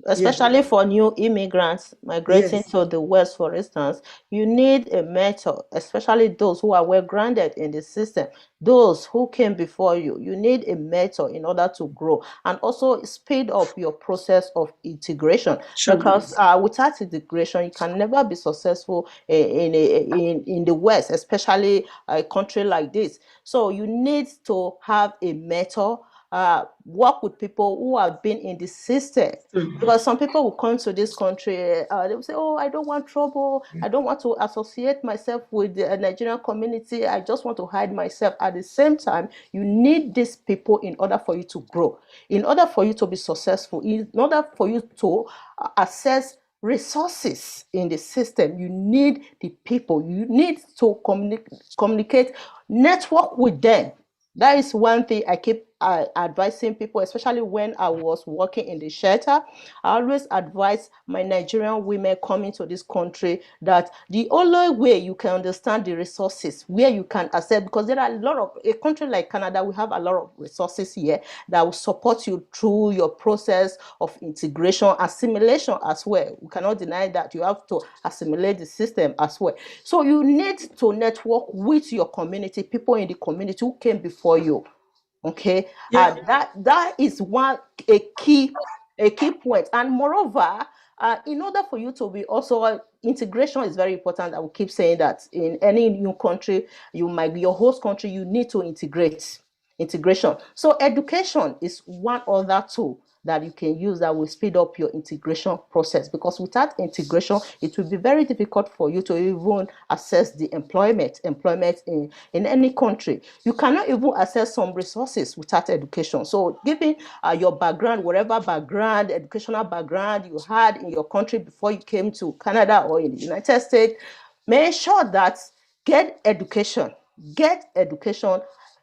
Especially for new immigrants migrating Yes. to the West, for instance, you need a mentor, especially those who are well grounded in the system, those who came before you. You need a mentor in order to grow and also speed up your process of integration. Sure. Because without integration, you can never be successful in the West, especially a country like this. So you need to have a mentor, work with people who have been in the system. Because some people will come to this country, they will say, "Oh, I don't want trouble. I don't want to associate myself with the Nigerian community. I just want to hide myself." At the same time, you need these people in order for you to grow, in order for you to be successful, in order for you to access resources in the system. You need the people. You need to communicate, network with them. That is one thing I keep advising people, especially when I was working in the shelter. I always advise my Nigerian women coming to this country that the only way you can understand the resources, where you can access, because there are a country like Canada, we have a lot of resources here that will support you through your process of integration, assimilation as well. We cannot deny that you have to assimilate the system as well. So you need to network with your community, people in the community who came before you. Okay, Yeah. that is a key point. And moreover, In order for you to be also, integration is very important. I will keep saying that in any new country, you might be your host country, you need to integrate. Integration. So education is one other tool that you can use that will speed up your integration process, because without integration it will be very difficult for you to even access the employment in any country. You cannot even access some resources without education. So given your background, whatever background, educational background you had in your country before you came to Canada or in the United States, make sure that get education.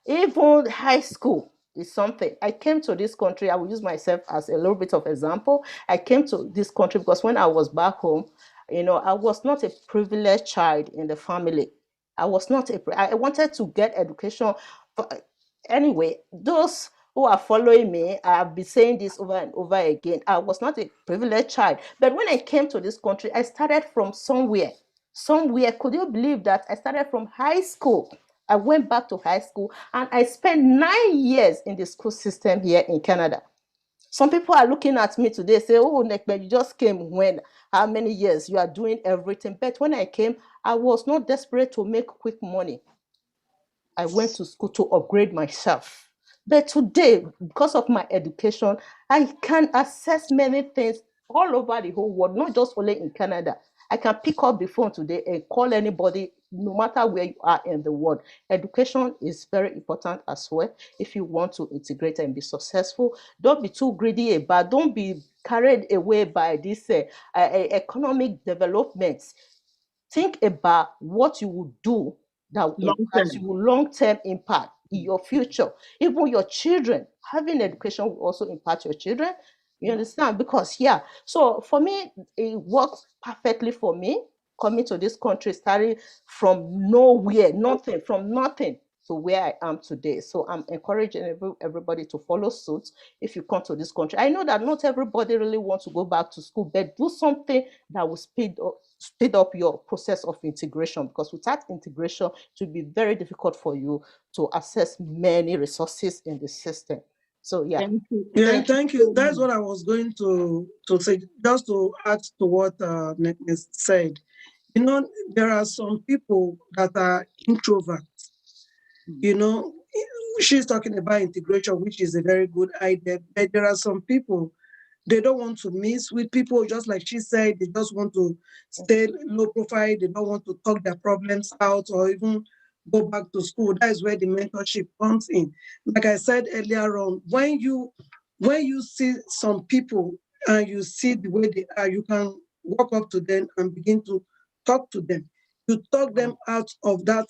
Even high school is something. I came to this country, I will use myself as a little bit of example. I came to this country because when I was back home, I was not a privileged child in the family. I wanted to get education. Anyway, those who are following me, I have been saying this over and over again. I was not a privileged child. But when I came to this country, I started from somewhere. Somewhere, could you believe that? I started from high school. I went back to high school and I spent 9 years in the school system here in Canada. Some people are looking at me today, say, oh, Nekbe, you just came when? How many years? You are doing everything. But when I came, I was not desperate to make quick money. I went to school to upgrade myself. But today, because of my education, I can access many things all over the whole world, not just only in Canada. I can pick up the phone today and call anybody, no matter where you are in the world. Education is very important as well if you want to integrate and be successful. Don't be too greedy about, don't be carried away by this economic developments. Think about what you will do that will Long impact term. you long-term impact in your future. Even your children, having education will also impact your children. You understand? Because yeah, so for me, it works perfectly for me coming to this country, starting from nowhere, nothing, from nothing to where I am today. So I'm encouraging everybody to follow suit if you come to this country. I know that not everybody really wants to go back to school, but do something that will speed up your process of integration, because without integration it will be very difficult for you to access many resources in the system. So yeah. Thank you. Yeah, Thank you thank you. so That's much. what I was going to say, just to add to what Neknes said. There are some people that are introverts. She's talking about integration, which is a very good idea, but there are some people, they don't want to mix with people, just like she said, they just want to stay low profile, they don't want to talk their problems out or even go back to school. That is where the mentorship comes in. Like I said earlier on, when you see some people and you see the way they are, you can walk up to them and begin to talk to them. You talk them out of that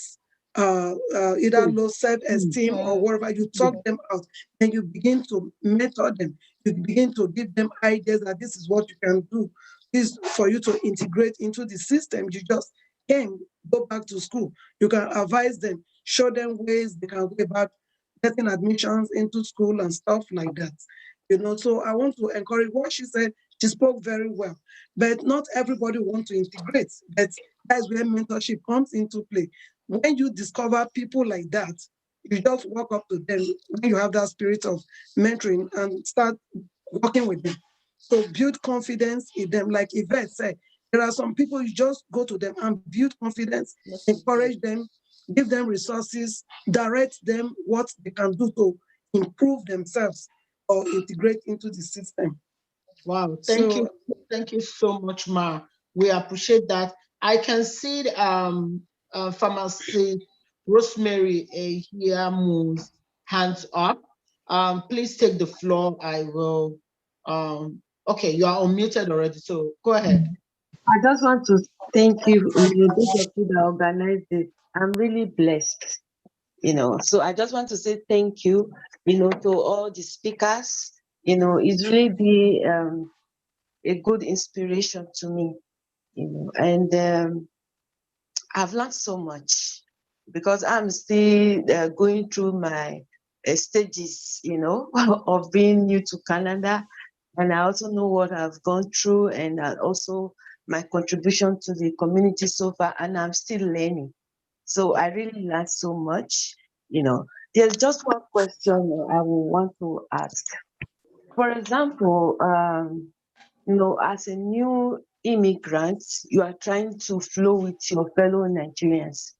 either low self-esteem or whatever. You talk them out and you begin to mentor them. You begin to give them ideas that this is what you can do. This for you to integrate into the system. You just can go back to school. You can advise them, show them ways they can go about getting admissions into school and stuff like that. So I want to encourage what she said. She spoke very well, but not everybody wants to integrate. But that's where mentorship comes into play. When you discover people like that, you just walk up to them when you have that spirit of mentoring and start working with them. So build confidence in them. Like Yvette said, there are some people you just go to them and build confidence, encourage them, give them resources, direct them what they can do to improve themselves or integrate into the system. Wow, thank you. So Thank you so much, Ma. We appreciate that. I can see pharmacist Rosemary here moves hands up. Please take the floor. I will. Okay, you are unmuted already, so go ahead. I just want to thank you, those of you that organized it. I'm really blessed, So I just want to say thank you, to all the speakers. It's really been a good inspiration to me, and I've learned so much because I'm still going through my stages, of being new to Canada. And I also know what I've gone through and also my contribution to the community so far, and I'm still learning. So I really learned so much, There's just one question I will want to ask. For example, as a new immigrant, you are trying to flow with your fellow Nigerians.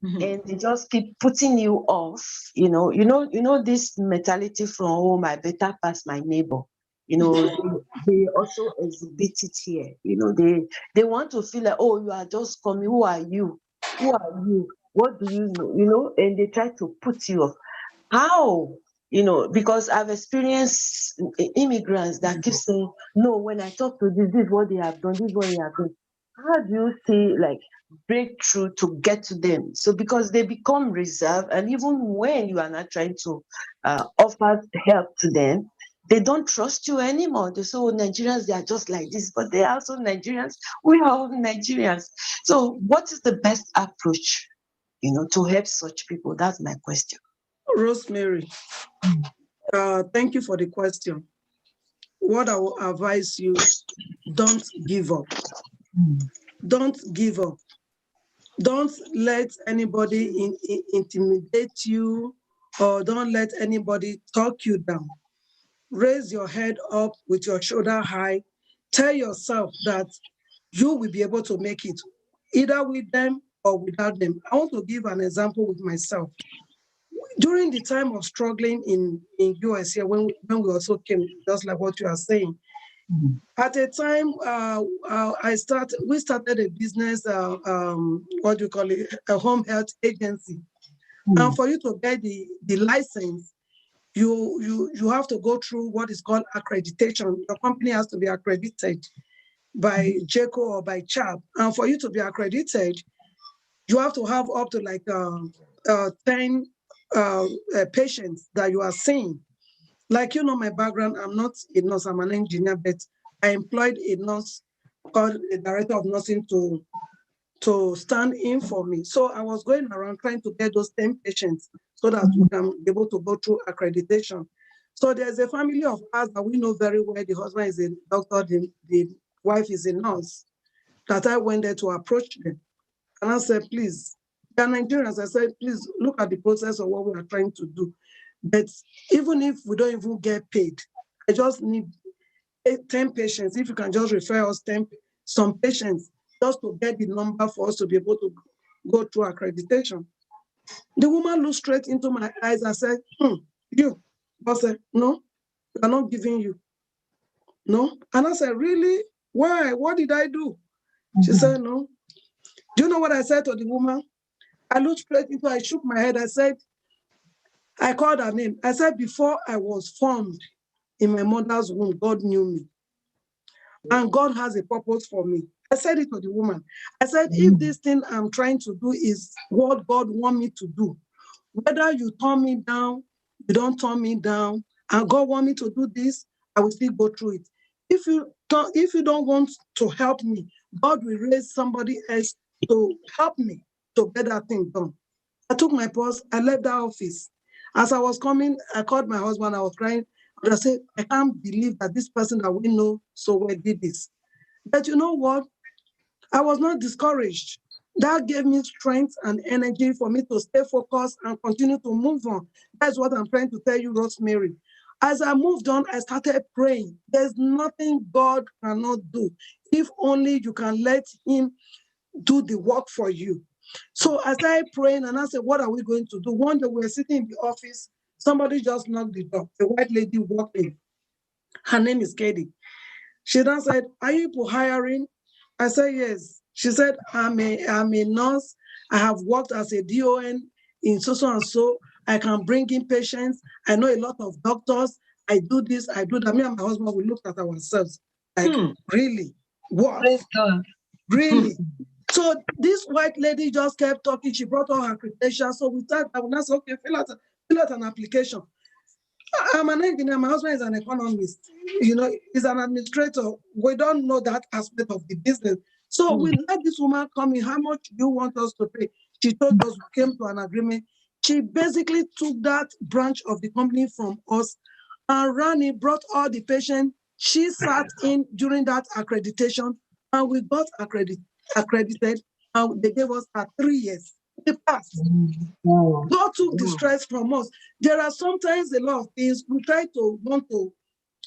And they just keep putting you off, this mentality from home, I better pass my neighbor. They also exhibit it here. They want to feel like, oh, you are just coming. Who are you? Who are you? What do you know? And they try to put you off. How? Because I've experienced immigrants that keep saying, no, when I talk to this is what they have done, this is what they have done. How do you say, like, breakthrough to get to them? So because they become reserved, and even when you are not trying to offer help to them, they don't trust you anymore. They say, oh, Nigerians, they are just like this, but they are also Nigerians. We are all Nigerians. So what is the best approach, to help such people? That's my question. Rosemary, thank you for the question. What I will advise you, don't give up. Don't give up. Don't let anybody intimidate you, or don't let anybody talk you down. Raise your head up with your shoulder high. Tell yourself that you will be able to make it, either with them or without them. I want to give an example with myself. During the time of struggling in US here, when we also came, just like what you are saying, at a time, we started a business, what do you call it, a home health agency. And for you to get the license, you have to go through what is called accreditation. Your company has to be accredited by JACO or by CHAP. And for you to be accredited, you have to have up to like 10 patients that you are seeing. Like, my background, I'm not a nurse, I'm an engineer, but I employed a nurse called a director of nursing to stand in for me. So I was going around trying to get those 10 patients so that we can be able to go through accreditation. So there's a family of us that we know very well. The husband is a doctor, the wife is a nurse, that I went there to approach them. And I said, please, they're Nigerians. I said, please look at the process of what we are trying to do. But even if we don't even get paid, I just need 10 patients. If you can just refer us some patients, just to get the number for us to be able to go through accreditation. The woman looked straight into my eyes and said, you. I said, no, I'm not giving you. No. And I said, really? Why? What did I do? She said, no. Do you know what I said to the woman? I looked straight into her, I shook my head. I said, I called her name. I said, before I was formed in my mother's womb, God knew me. And God has a purpose for me. I said it to the woman. I said, if this thing I'm trying to do is what God wants me to do, whether you turn me down, you don't turn me down, and God wants me to do this, I will still go through it. If you don't want to help me, God will raise somebody else to help me to get that thing done. I took my purse, I left the office. As I was coming, I called my husband, I was crying. And I said, I can't believe that this person that we know so well did this. But you know what? I was not discouraged. That gave me strength and energy for me to stay focused and continue to move on. That's what I'm trying to tell you, Rosemary. As I moved on, I started praying. There's nothing God cannot do if only you can let him do the work for you. So I started praying and I said, what are we going to do? One day we were sitting in the office. Somebody just knocked the door. A white lady walked in. Her name is Katie. She then said, are you people hiring? I said, yes. She said, I'm a nurse. I have worked as a DON in so and so. I can bring in patients. I know a lot of doctors. I do this, I do that. Me and my husband, we looked at ourselves like, really? What? Really? So this white lady just kept talking. She brought all her credentials. So we started, I was okay, fill out an application. I'm an engineer. My husband is an economist. He's an administrator. We don't know that aspect of the business. So we let this woman come in. How much do you want us to pay? She told us, we came to an agreement. She basically took that branch of the company from us and ran it, brought all the patients. She sat in during that accreditation, and we got accredited, and they gave us 3 years. We passed. God took the stress from us. There are sometimes a lot of things we try to want to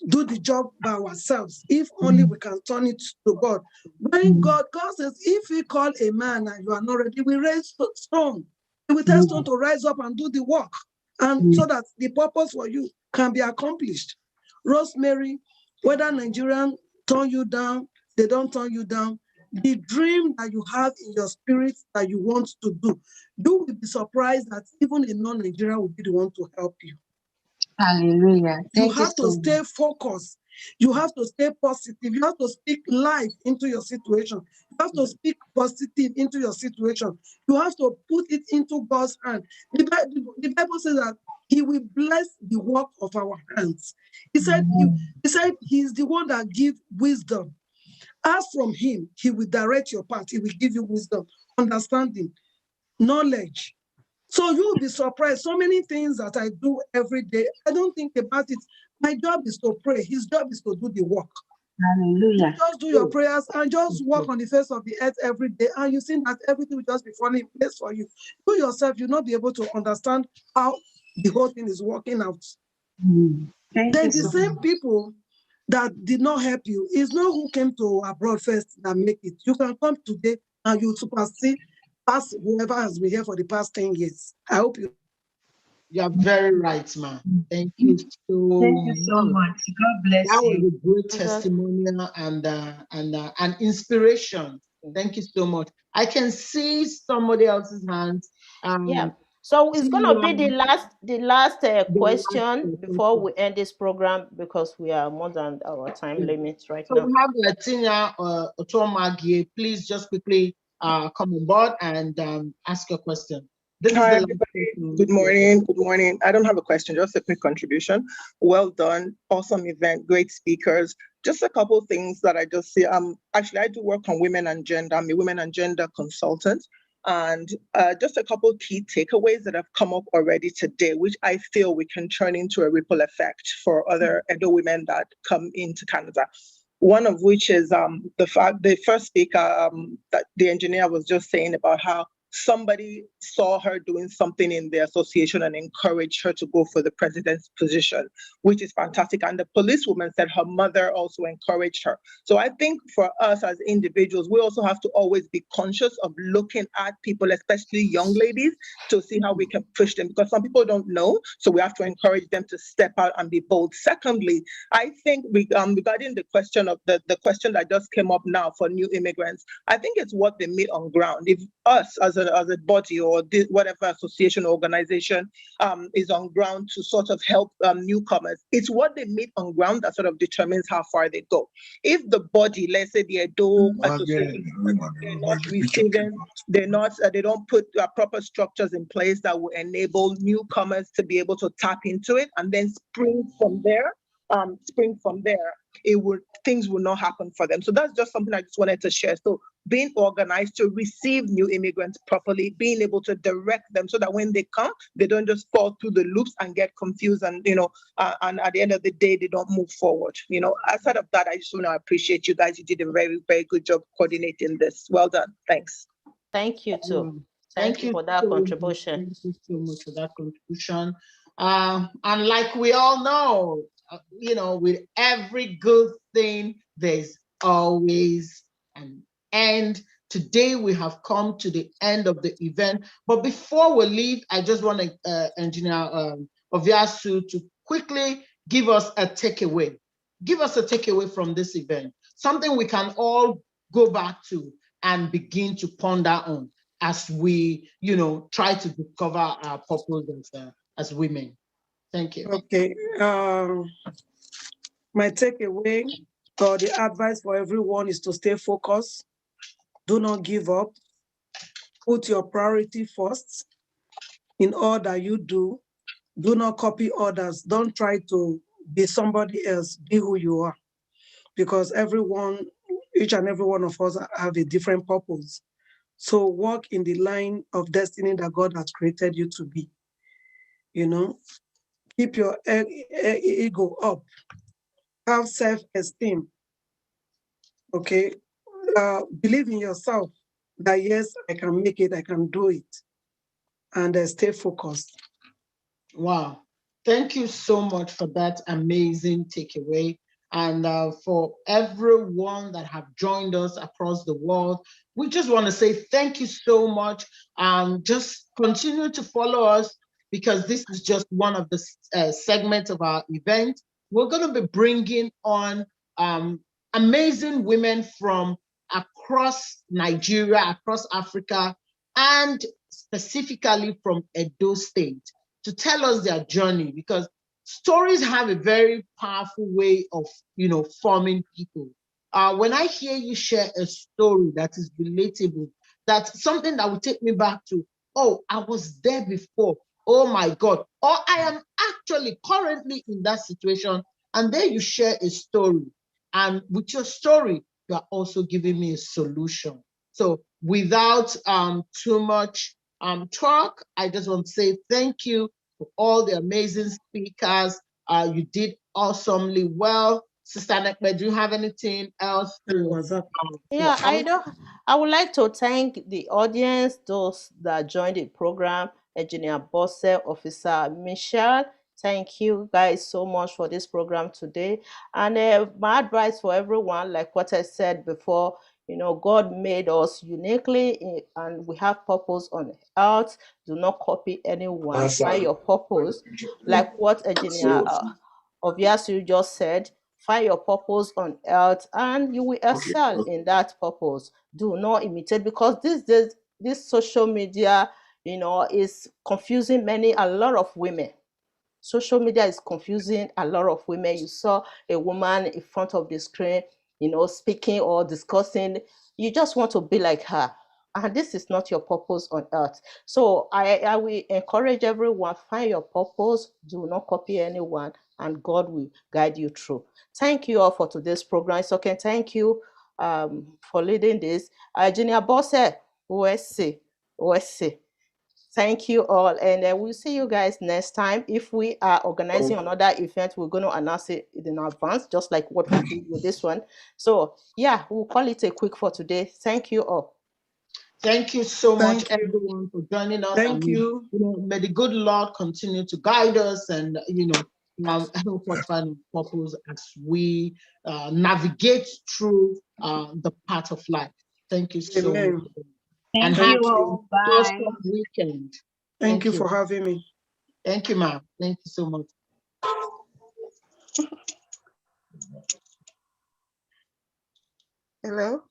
do the job by ourselves, if only we can turn it to God. When God says, if we call a man and you are not ready, we raise stone. He will tell stone to rise up and do the work, and so that the purpose for you can be accomplished. Rosemary, whether Nigerian turn you down, they don't turn you down, the dream that you have in your spirit that you want to do, you will be surprised that even a non-Nigerian will be the one to help you. Hallelujah. You have to stay focused. You have to stay positive. You have to speak life into your situation. You have to speak positive into your situation. You have to put it into God's hand. The Bible says that He will bless the work of our hands. He said He's the one that gives wisdom. Ask from Him, He will direct your path. He will give you wisdom, understanding, knowledge. So you will be surprised. So many things that I do every day, I don't think about it. My job is to pray. His job is to do the work. Hallelujah. Just do your prayers and just walk on the face of the earth every day. And you see that everything will just be falling in place for you. You yourself, you'll not be able to understand how the whole thing is working out. Then the same people that did not help you, is not who came to abroad first that make it. You can come today and you supersede past whoever has been here for the past 10 years. I hope you. You are very right, ma. Thank you so much. God bless that you. was a great testimonial and inspiration. Thank you so much. I can see somebody else's hands. Yeah. So it's gonna be the last question before we end this program, because we are more than our time limit right now. So we have Latinia Otomagie. Please just quickly come on board and ask your question. Hi, everybody. Good morning. Good morning. I don't have a question, just a quick contribution. Well done. Awesome event. Great speakers. Just a couple of things that I just see. Actually, I do work on women and gender. I'm a women and gender consultant. And just a couple of key takeaways that have come up already today, which I feel we can turn into a ripple effect for other Edo women that come into Canada. One of which is the first speaker, that the engineer was just saying about how somebody saw her doing something in the association and encouraged her to go for the president's position, which is fantastic. And the policewoman said her mother also encouraged her. So I think for us as individuals, we also have to always be conscious of looking at people, especially young ladies, to see how we can push them, because some people don't know. So we have to encourage them to step out and be bold. Secondly, I think regarding the question of the question that just came up now for new immigrants, I think it's what they meet on ground. If us as a body or whatever association or organization is on ground to sort of help newcomers, it's what they meet on ground that sort of determines how far they go. If the body, let's say the Edo association, they're not receiving, they don't put proper structures in place that will enable newcomers to be able to tap into it and then spring from there, things will not happen for them. So that's just something I just wanted to share. So being organized to receive new immigrants properly, being able to direct them so that when they come, they don't just fall through the loops and get confused and, and at the end of the day, they don't move forward. Outside of that, I just want to appreciate you guys. You did a very, very good job coordinating this. Well done. Thanks. Thank you too. Thank you for that contribution. Thank you so much for that contribution. And like we all know, with every good thing, there's always an end. Today we have come to the end of the event. But before we leave, I just want Engineer Oviasu to quickly give us a takeaway. Give us a takeaway from this event. Something we can all go back to and begin to ponder on as we, try to discover our purpose as women. Thank you. Okay. My takeaway or the advice for everyone is to stay focused. Do not give up. Put your priority first in all that you do. Do not copy others. Don't try to be somebody else. Be who you are. Because each and every one of us have a different purpose. So walk in the line of destiny that God has created you to be. Keep your ego up. Have self-esteem. Okay. Believe in yourself that yes, I can make it, I can do it. And stay focused. Wow. Thank you so much for that amazing takeaway. And for everyone that have joined us across the world, we just want to say thank you so much. Just continue to follow us because this is just one of the segments of our event. We're going to be bringing on amazing women from across Nigeria, across Africa, and specifically from Edo State to tell us their journey, because stories have a very powerful way of, forming people. When I hear you share a story that is relatable, that's something that will take me back to, oh, I was there before. Oh my God. Or I am actually currently in that situation. And then you share a story. And with your story, you are also giving me a solution. So without too much talk, I just want to say thank you for all the amazing speakers. You did awesomely well. Sister Nekbe, do you have anything else to Yeah, add? I would like to thank the audience, those that joined the program, Engineer Bosse, Officer Michelle. Thank you guys so much for this program today. And my advice for everyone, like what I said before, God made us uniquely and we have purpose on earth. Do not copy anyone. Find your purpose. Like what Engineer Obviously just said, find your purpose on earth and you will excel in that purpose. Do not imitate, because this social media, is confusing a lot of women. Social media is confusing a lot of women. You saw a woman in front of the screen, speaking or discussing. You just want to be like her. And this is not your purpose on earth. So I will encourage everyone, find your purpose, do not copy anyone, and God will guide you through. Thank you all for today's program. So okay, thank you for leading this. Junior Bosse, OSC. Thank you all, and we'll see you guys next time. If we are organizing another event, we're going to announce it in advance, just like what we did with this one. So yeah, we'll call it a quick for today. Thank you all. Thank you so much, Thank you. everyone, for joining us. Thank you. May the good Lord continue to guide us and, help us find purpose as we navigate through the path of life. Thank you so Amen. much. And Thank have you a all. Bye. awesome weekend. Thank you for having me. Thank you, ma'am. Thank you so much. Hello?